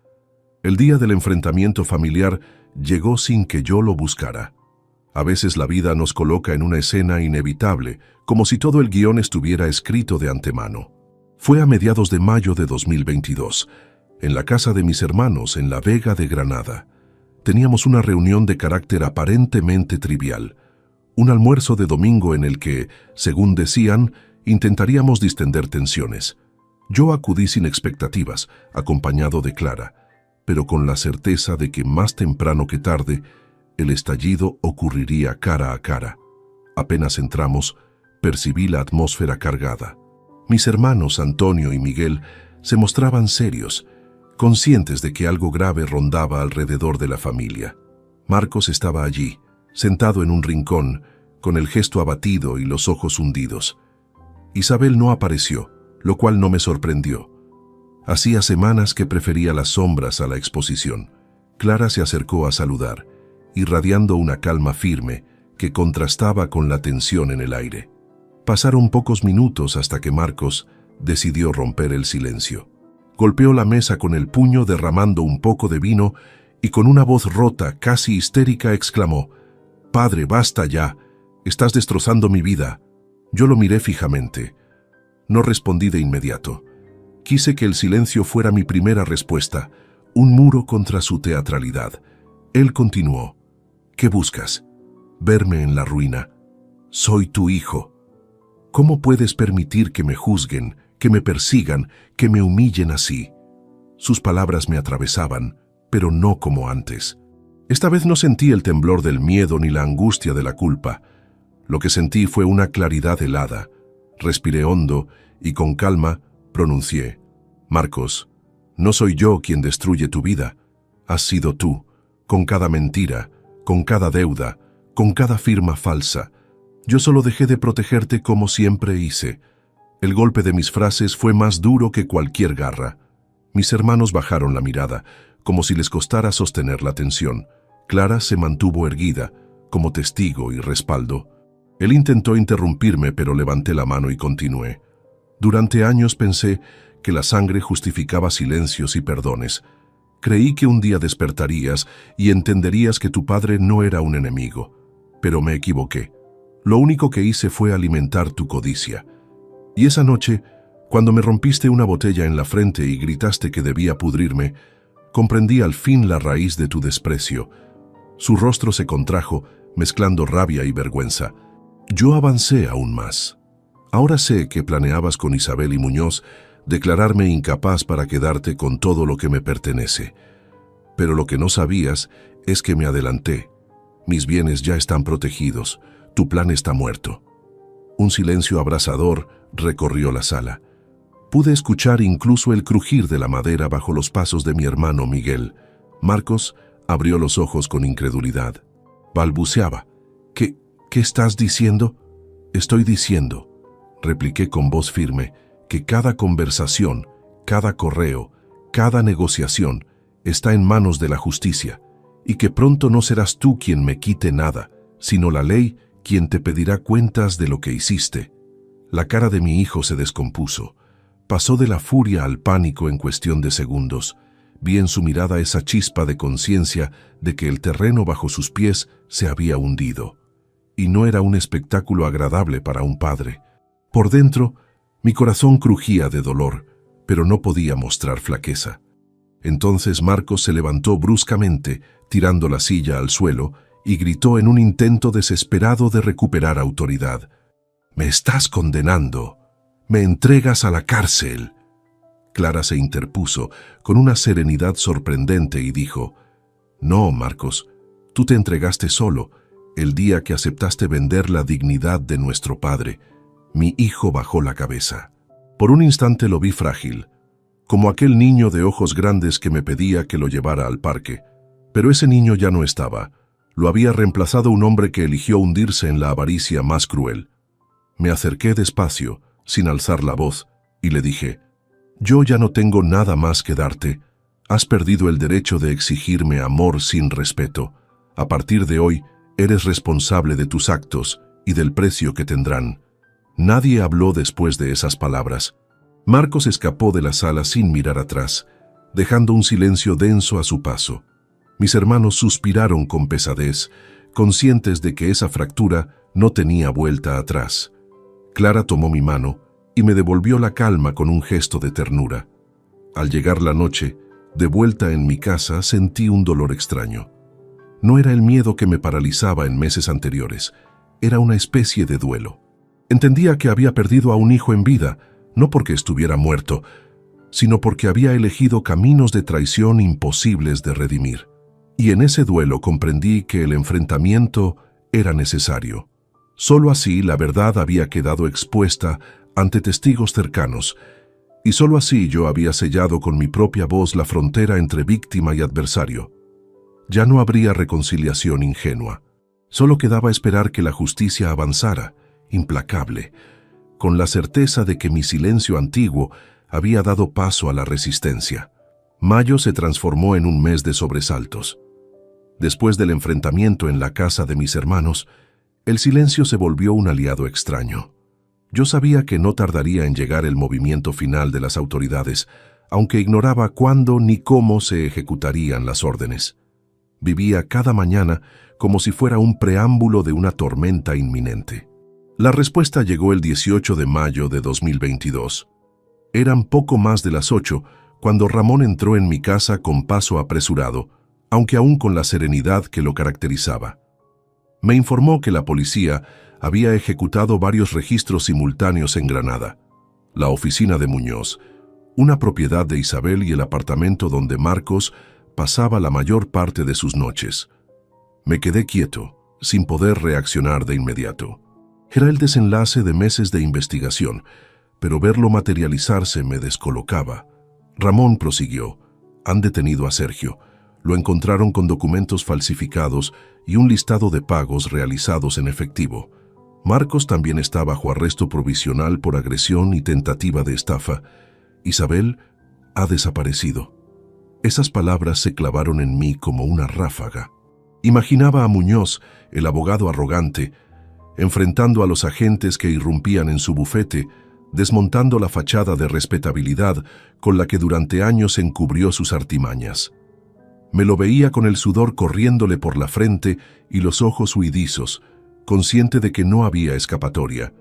El día del enfrentamiento familiar llegó sin que yo lo buscara. A veces la vida nos coloca en una escena inevitable, como si todo el guión estuviera escrito de antemano. Fue a mediados de mayo de 2022, en la casa de mis hermanos en la Vega de Granada. Teníamos una reunión de carácter aparentemente trivial, un almuerzo de domingo en el que, según decían, intentaríamos distender tensiones. Yo acudí sin expectativas, acompañado de Clara, pero con la certeza de que más temprano que tarde, el estallido ocurriría cara a cara. Apenas entramos, percibí la atmósfera cargada. Mis hermanos Antonio y Miguel se mostraban serios, conscientes de que algo grave rondaba alrededor de la familia. Marcos estaba allí, sentado en un rincón, con el gesto abatido y los ojos hundidos. Isabel no apareció, lo cual no me sorprendió. Hacía semanas que prefería las sombras a la exposición. Clara se acercó a saludar, irradiando una calma firme que contrastaba con la tensión en el aire. Pasaron pocos minutos hasta que Marcos decidió romper el silencio. Golpeó la mesa con el puño, derramando un poco de vino y con una voz rota, casi histérica, exclamó: «Padre, basta ya, estás destrozando mi vida». Yo lo miré fijamente. No respondí de inmediato. Quise que el silencio fuera mi primera respuesta, un muro contra su teatralidad. Él continuó: «¿Qué buscas? Verme en la ruina. Soy tu hijo. ¿Cómo puedes permitir que me juzguen, que me persigan, que me humillen así?» Sus palabras me atravesaban, pero no como antes. Esta vez no sentí el temblor del miedo ni la angustia de la culpa. Lo que sentí fue una claridad helada. Respiré hondo y con calma pronuncié: «Marcos, no soy yo quien destruye tu vida. Has sido tú, con cada mentira, con cada deuda, con cada firma falsa. Yo solo dejé de protegerte como siempre hice». El golpe de mis frases fue más duro que cualquier garra. Mis hermanos bajaron la mirada, como si les costara sostener la tensión. Clara se mantuvo erguida, como testigo y respaldo. Él intentó interrumpirme, pero levanté la mano y continué. Durante años pensé que la sangre justificaba silencios y perdones. Creí que un día despertarías y entenderías que tu padre no era un enemigo. Pero me equivoqué. Lo único que hice fue alimentar tu codicia. Y esa noche, cuando me rompiste una botella en la frente y gritaste que debía pudrirme, comprendí al fin la raíz de tu desprecio. Su rostro se contrajo, mezclando rabia y vergüenza. Yo avancé aún más. Ahora sé que planeabas con Isabel y Muñoz declararme incapaz para quedarte con todo lo que me pertenece. Pero lo que no sabías es que me adelanté. Mis bienes ya están protegidos. Tu plan está muerto. Un silencio abrasador recorrió la sala. Pude escuchar incluso el crujir de la madera bajo los pasos de mi hermano Miguel. Marcos abrió los ojos con incredulidad. Balbuceaba. ¿Qué estás diciendo? Estoy diciendo, repliqué con voz firme, que cada conversación, cada correo, cada negociación está en manos de la justicia, y que pronto no serás tú quien me quite nada, sino la ley quien te pedirá cuentas de lo que hiciste. La cara de mi hijo se descompuso. Pasó de la furia al pánico en cuestión de segundos. Vi en su mirada esa chispa de conciencia de que el terreno bajo sus pies se había hundido. Y no era un espectáculo agradable para un padre. Por dentro, mi corazón crujía de dolor, pero no podía mostrar flaqueza. Entonces Marcos se levantó bruscamente, tirando la silla al suelo, y gritó en un intento desesperado de recuperar autoridad: «¡Me estás condenando! ¡Me entregas a la cárcel!». Clara se interpuso con una serenidad sorprendente y dijo: «No, Marcos, tú te entregaste solo, el día que aceptaste vender la dignidad de nuestro padre». Mi hijo bajó la cabeza. Por un instante lo vi frágil, como aquel niño de ojos grandes que me pedía que lo llevara al parque. Pero ese niño ya no estaba. Lo había reemplazado un hombre que eligió hundirse en la avaricia más cruel. Me acerqué despacio, sin alzar la voz, y le dije: «Yo ya no tengo nada más que darte. Has perdido el derecho de exigirme amor sin respeto. A partir de hoy, eres responsable de tus actos y del precio que tendrán». Nadie habló después de esas palabras. Marcos escapó de la sala sin mirar atrás, dejando un silencio denso a su paso. Mis hermanos suspiraron con pesadez, conscientes de que esa fractura no tenía vuelta atrás. Clara tomó mi mano y me devolvió la calma con un gesto de ternura. Al llegar la noche, de vuelta en mi casa, sentí un dolor extraño. No era el miedo que me paralizaba en meses anteriores, era una especie de duelo. Entendía que había perdido a un hijo en vida, no porque estuviera muerto, sino porque había elegido caminos de traición imposibles de redimir. Y en ese duelo comprendí que el enfrentamiento era necesario. Solo así la verdad había quedado expuesta ante testigos cercanos, y solo así yo había sellado con mi propia voz la frontera entre víctima y adversario. Ya no habría reconciliación ingenua. Solo quedaba esperar que la justicia avanzara, implacable, con la certeza de que mi silencio antiguo había dado paso a la resistencia. Mayo se transformó en un mes de sobresaltos. Después del enfrentamiento en la casa de mis hermanos, el silencio se volvió un aliado extraño. Yo sabía que no tardaría en llegar el movimiento final de las autoridades, aunque ignoraba cuándo ni cómo se ejecutarían las órdenes. Vivía cada mañana como si fuera un preámbulo de una tormenta inminente. La respuesta llegó el 18 de mayo de 2022. Eran poco más de las 8 cuando Ramón entró en mi casa con paso apresurado, aunque aún con la serenidad que lo caracterizaba. Me informó que la policía había ejecutado varios registros simultáneos en Granada, la oficina de Muñoz, una propiedad de Isabel y el apartamento donde Marcos pasaba la mayor parte de sus noches. Me quedé quieto, sin poder reaccionar de inmediato. Era el desenlace de meses de investigación, pero verlo materializarse me descolocaba. Ramón prosiguió: han detenido a Sergio. Lo encontraron con documentos falsificados y un listado de pagos realizados en efectivo. Marcos también está bajo arresto provisional por agresión y tentativa de estafa. Isabel ha desaparecido. Esas palabras se clavaron en mí como una ráfaga. Imaginaba a Muñoz, el abogado arrogante, enfrentando a los agentes que irrumpían en su bufete, desmontando la fachada de respetabilidad con la que durante años encubrió sus artimañas. Me lo veía con el sudor corriéndole por la frente y los ojos huidizos, consciente de que no había escapatoria.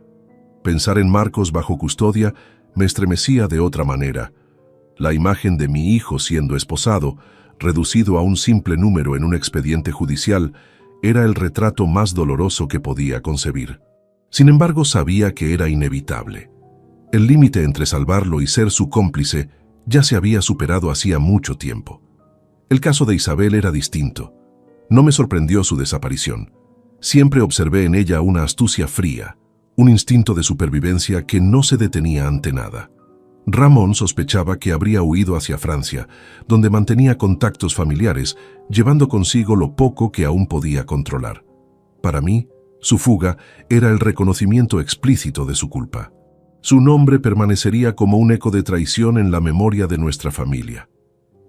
Pensar en Marcos bajo custodia me estremecía de otra manera. La imagen de mi hijo siendo esposado, reducido a un simple número en un expediente judicial, era el retrato más doloroso que podía concebir. Sin embargo, sabía que era inevitable. El límite entre salvarlo y ser su cómplice ya se había superado hacía mucho tiempo. El caso de Isabel era distinto. No me sorprendió su desaparición. Siempre observé en ella una astucia fría, un instinto de supervivencia que no se detenía ante nada. Ramón sospechaba que habría huido hacia Francia, donde mantenía contactos familiares, llevando consigo lo poco que aún podía controlar. Para mí, su fuga era el reconocimiento explícito de su culpa. Su nombre permanecería como un eco de traición en la memoria de nuestra familia.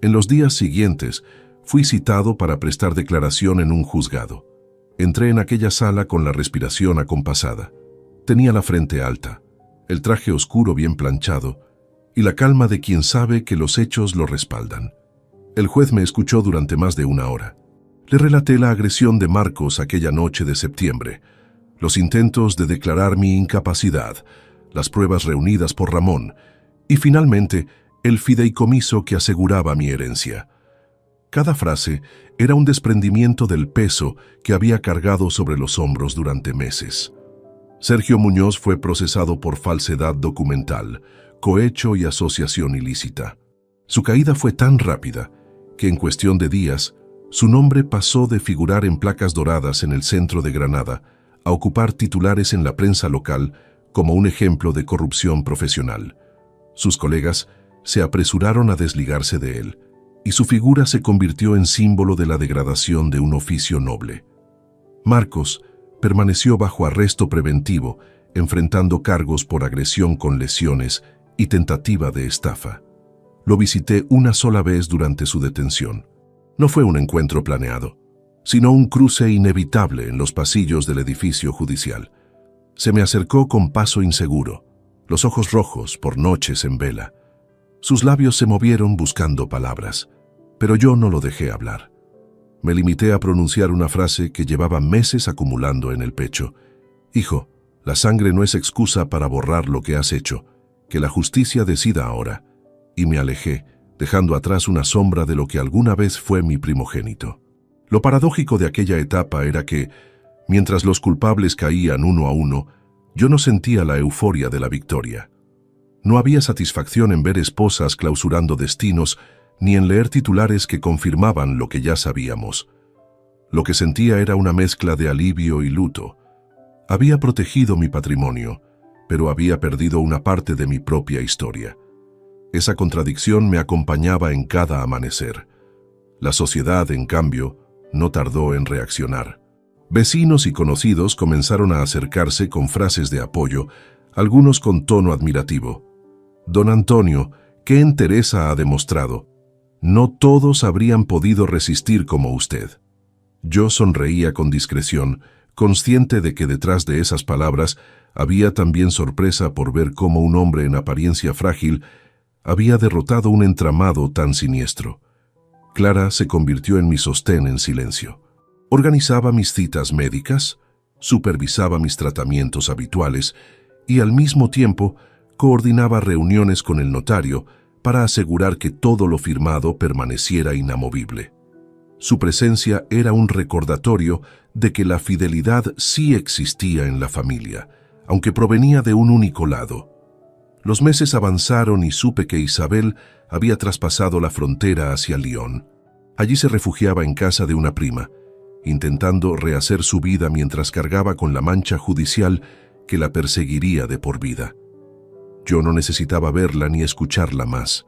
En los días siguientes, fui citado para prestar declaración en un juzgado. Entré en aquella sala con la respiración acompasada. Tenía la frente alta, el traje oscuro bien planchado y la calma de quien sabe que los hechos lo respaldan. El juez me escuchó durante más de una hora. Le relaté la agresión de Marcos aquella noche de septiembre, los intentos de declarar mi incapacidad, las pruebas reunidas por Ramón y finalmente el fideicomiso que aseguraba mi herencia. Cada frase era un desprendimiento del peso que había cargado sobre los hombros durante meses. Sergio Muñoz fue procesado por falsedad documental, cohecho y asociación ilícita. Su caída fue tan rápida que en cuestión de días, su nombre pasó de figurar en placas doradas en el centro de Granada a ocupar titulares en la prensa local como un ejemplo de corrupción profesional. Sus colegas se apresuraron a desligarse de él, y su figura se convirtió en símbolo de la degradación de un oficio noble. Marcos permaneció bajo arresto preventivo, enfrentando cargos por agresión con lesiones y tentativa de estafa. Lo visité una sola vez durante su detención. No fue un encuentro planeado, sino un cruce inevitable en los pasillos del edificio judicial. Se me acercó con paso inseguro, los ojos rojos por noches en vela. Sus labios se movieron buscando palabras, pero yo no lo dejé hablar. Me limité a pronunciar una frase que llevaba meses acumulando en el pecho. Hijo, la sangre no es excusa para borrar lo que has hecho. Que la justicia decida ahora. Y me alejé, dejando atrás una sombra de lo que alguna vez fue mi primogénito. Lo paradójico de aquella etapa era que, mientras los culpables caían uno a uno, yo no sentía la euforia de la victoria. No había satisfacción en ver esposas clausurando destinos, ni en leer titulares que confirmaban lo que ya sabíamos. Lo que sentía era una mezcla de alivio y luto. Había protegido mi patrimonio, pero había perdido una parte de mi propia historia. Esa contradicción me acompañaba en cada amanecer. La sociedad, en cambio, no tardó en reaccionar. Vecinos y conocidos comenzaron a acercarse con frases de apoyo, algunos con tono admirativo. Don Antonio, qué entereza ha demostrado. No todos habrían podido resistir como usted. Yo sonreía con discreción, consciente de que detrás de esas palabras había también sorpresa por ver cómo un hombre en apariencia frágil había derrotado un entramado tan siniestro. Clara se convirtió en mi sostén en silencio. Organizaba mis citas médicas, supervisaba mis tratamientos habituales y al mismo tiempo coordinaba reuniones con el notario para asegurar que todo lo firmado permaneciera inamovible. Su presencia era un recordatorio de que la fidelidad sí existía en la familia, aunque provenía de un único lado. Los meses avanzaron y supe que Isabel había traspasado la frontera hacia Lyon. Allí se refugiaba en casa de una prima, intentando rehacer su vida mientras cargaba con la mancha judicial que la perseguiría de por vida. Yo no necesitaba verla ni escucharla más.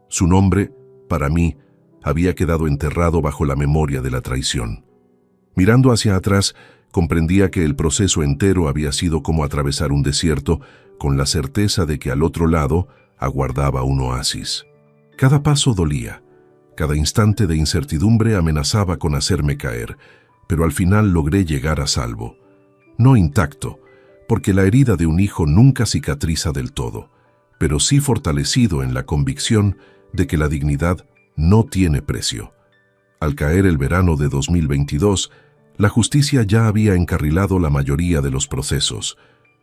Su nombre, para mí, había quedado enterrado bajo la memoria de la traición. Mirando hacia atrás, comprendía que el proceso entero había sido como atravesar un desierto con la certeza de que al otro lado aguardaba un oasis. Cada paso dolía, cada instante de incertidumbre amenazaba con hacerme caer, pero al final logré llegar a salvo. No intacto, porque la herida de un hijo nunca cicatriza del todo, pero sí fortalecido en la convicción de que la dignidad no tiene precio. Al caer el verano de 2022, la justicia ya había encarrilado la mayoría de los procesos.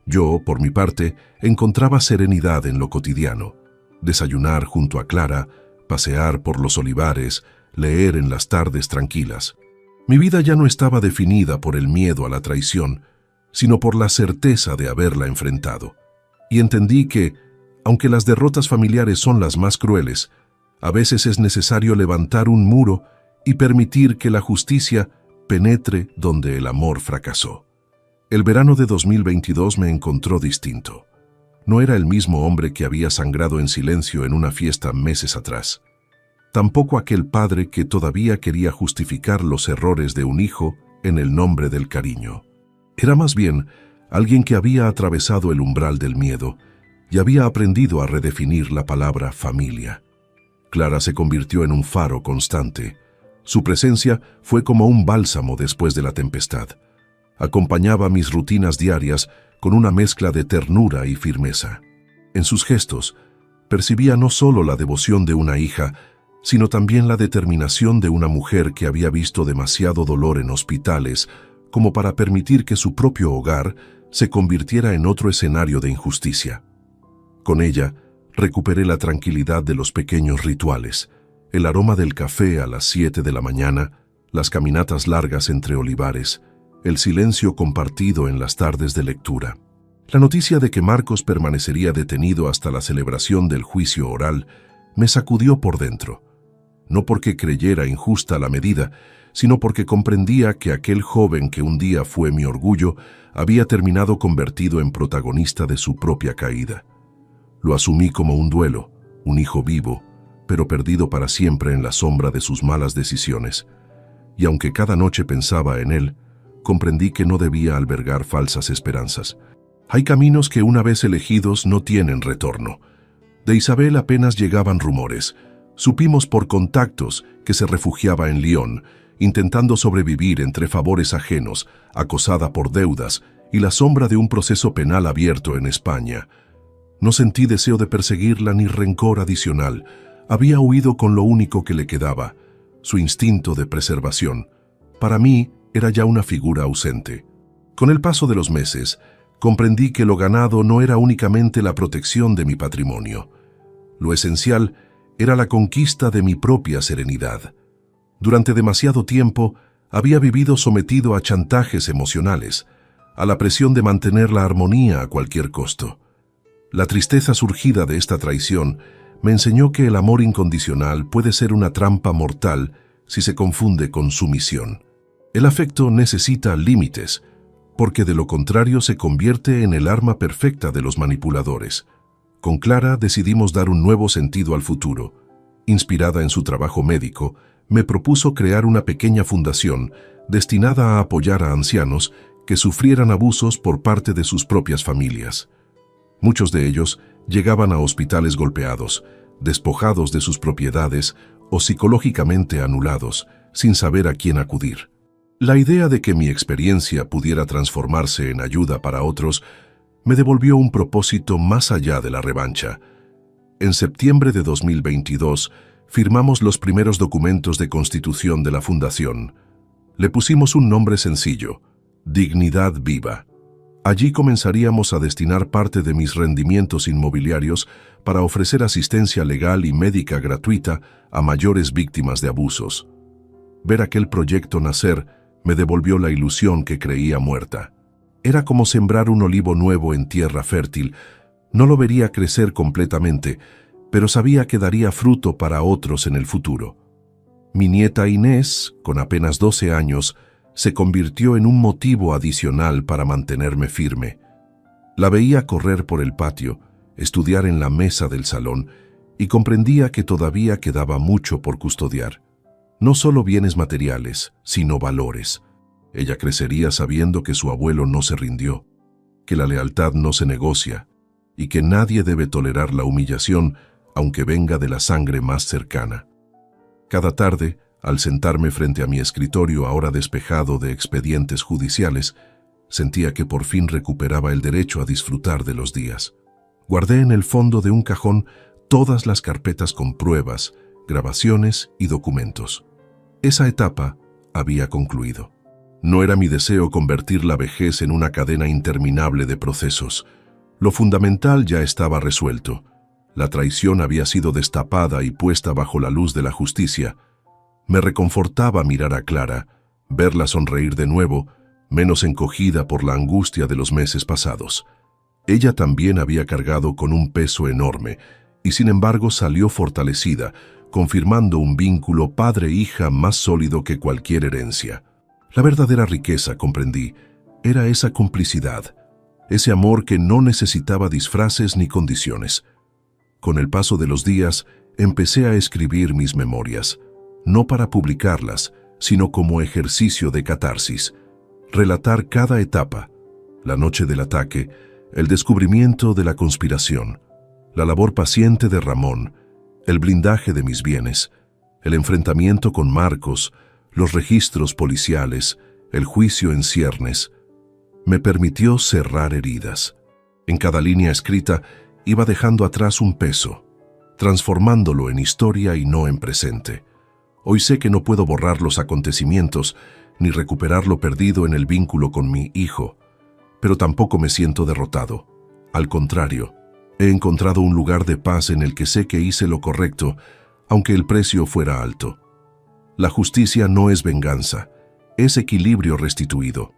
Yo, por mi parte, encontraba serenidad en lo cotidiano. Desayunar junto a Clara, pasear por los olivares, leer en las tardes tranquilas. Mi vida ya no estaba definida por el miedo a la traición, sino por la certeza de haberla enfrentado. Y entendí que, aunque las derrotas familiares son las más crueles, a veces es necesario levantar un muro y permitir que la justicia penetre donde el amor fracasó. El verano de 2022 me encontró distinto. No era el mismo hombre que había sangrado en silencio en una fiesta meses atrás. Tampoco aquel padre que todavía quería justificar los errores de un hijo en el nombre del cariño. Era más bien alguien que había atravesado el umbral del miedo y había aprendido a redefinir la palabra familia. Clara se convirtió en un faro constante. Su presencia fue como un bálsamo después de la tempestad. Acompañaba mis rutinas diarias con una mezcla de ternura y firmeza. En sus gestos, percibía no solo la devoción de una hija, sino también la determinación de una mujer que había visto demasiado dolor en hospitales como para permitir que su propio hogar se convirtiera en otro escenario de injusticia. Con ella, recuperé la tranquilidad de los pequeños rituales, el aroma del café a las 7 de la mañana, las caminatas largas entre olivares, el silencio compartido en las tardes de lectura. La noticia de que Marcos permanecería detenido hasta la celebración del juicio oral me sacudió por dentro. No porque creyera injusta la medida, sino porque comprendía que aquel joven que un día fue mi orgullo había terminado convertido en protagonista de su propia caída. Lo asumí como un duelo, un hijo vivo, pero perdido para siempre en la sombra de sus malas decisiones. Y aunque cada noche pensaba en él, comprendí que no debía albergar falsas esperanzas. Hay caminos que una vez elegidos no tienen retorno. De Isabel apenas llegaban rumores. Supimos por contactos que se refugiaba en Lyon, intentando sobrevivir entre favores ajenos, acosada por deudas y la sombra de un proceso penal abierto en España. No sentí deseo de perseguirla ni rencor adicional. Había huido con lo único que le quedaba, su instinto de preservación. Para mí, era ya una figura ausente. Con el paso de los meses, comprendí que lo ganado no era únicamente la protección de mi patrimonio. Lo esencial era la conquista de mi propia serenidad. Durante demasiado tiempo, había vivido sometido a chantajes emocionales, a la presión de mantener la armonía a cualquier costo. La tristeza surgida de esta traición me enseñó que el amor incondicional puede ser una trampa mortal si se confunde con sumisión. El afecto necesita límites, porque de lo contrario se convierte en el arma perfecta de los manipuladores. Con Clara decidimos dar un nuevo sentido al futuro. Inspirada en su trabajo médico, me propuso crear una pequeña fundación destinada a apoyar a ancianos que sufrieran abusos por parte de sus propias familias. Muchos de ellos llegaban a hospitales golpeados, despojados de sus propiedades o psicológicamente anulados, sin saber a quién acudir. La idea de que mi experiencia pudiera transformarse en ayuda para otros me devolvió un propósito más allá de la revancha. En septiembre de 2022, firmamos los primeros documentos de constitución de la fundación. Le pusimos un nombre sencillo: Dignidad Viva. Allí comenzaríamos a destinar parte de mis rendimientos inmobiliarios para ofrecer asistencia legal y médica gratuita a mayores víctimas de abusos. Ver aquel proyecto nacer me devolvió la ilusión que creía muerta. Era como sembrar un olivo nuevo en tierra fértil. No lo vería crecer completamente, pero sabía que daría fruto para otros en el futuro. Mi nieta Inés, con apenas 12 años, se convirtió en un motivo adicional para mantenerme firme. La veía correr por el patio, estudiar en la mesa del salón, y comprendía que todavía quedaba mucho por custodiar. No solo bienes materiales, sino valores. Ella crecería sabiendo que su abuelo no se rindió, que la lealtad no se negocia, y que nadie debe tolerar la humillación, aunque venga de la sangre más cercana. Cada tarde, al sentarme frente a mi escritorio ahora despejado de expedientes judiciales, sentía que por fin recuperaba el derecho a disfrutar de los días. Guardé en el fondo de un cajón todas las carpetas con pruebas, grabaciones y documentos. Esa etapa había concluido. No era mi deseo convertir la vejez en una cadena interminable de procesos. Lo fundamental ya estaba resuelto. La traición había sido destapada y puesta bajo la luz de la justicia. Me reconfortaba mirar a Clara, verla sonreír de nuevo, menos encogida por la angustia de los meses pasados. Ella también había cargado con un peso enorme, y sin embargo salió fortalecida, confirmando un vínculo padre-hija más sólido que cualquier herencia. La verdadera riqueza, comprendí, era esa complicidad, ese amor que no necesitaba disfraces ni condiciones. Con el paso de los días, empecé a escribir mis memorias, no para publicarlas, sino como ejercicio de catarsis. Relatar cada etapa: la noche del ataque, el descubrimiento de la conspiración, la labor paciente de Ramón, el blindaje de mis bienes, el enfrentamiento con Marcos, los registros policiales, el juicio en ciernes. Me permitió cerrar heridas. En cada línea escrita iba dejando atrás un peso, transformándolo en historia y no en presente. Hoy sé que no puedo borrar los acontecimientos, ni recuperar lo perdido en el vínculo con mi hijo, pero tampoco me siento derrotado. Al contrario, he encontrado un lugar de paz en el que sé que hice lo correcto, aunque el precio fuera alto. La justicia no es venganza, es equilibrio restituido.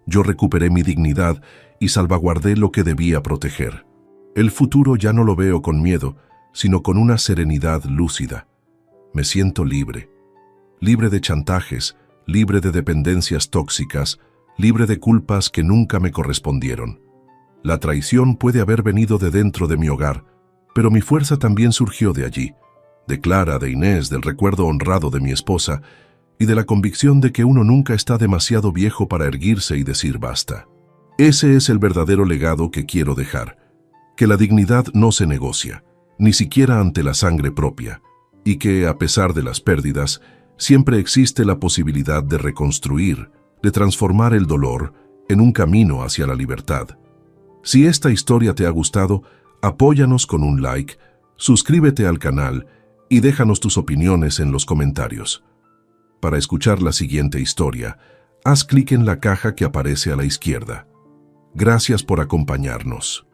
Yo recuperé mi dignidad y salvaguardé lo que debía proteger. El futuro ya no lo veo con miedo, sino con una serenidad lúcida. Me siento libre. Libre de chantajes, libre de dependencias tóxicas, libre de culpas que nunca me correspondieron. La traición puede haber venido de dentro de mi hogar, pero mi fuerza también surgió de allí, de Clara, de Inés, del recuerdo honrado de mi esposa y de la convicción de que uno nunca está demasiado viejo para erguirse y decir basta. Ese es el verdadero legado que quiero dejar, que la dignidad no se negocia, ni siquiera ante la sangre propia, y que, a pesar de las pérdidas, siempre existe la posibilidad de reconstruir, de transformar el dolor en un camino hacia la libertad. Si esta historia te ha gustado, apóyanos con un like, suscríbete al canal y déjanos tus opiniones en los comentarios. Para escuchar la siguiente historia, haz clic en la caja que aparece a la izquierda. Gracias por acompañarnos.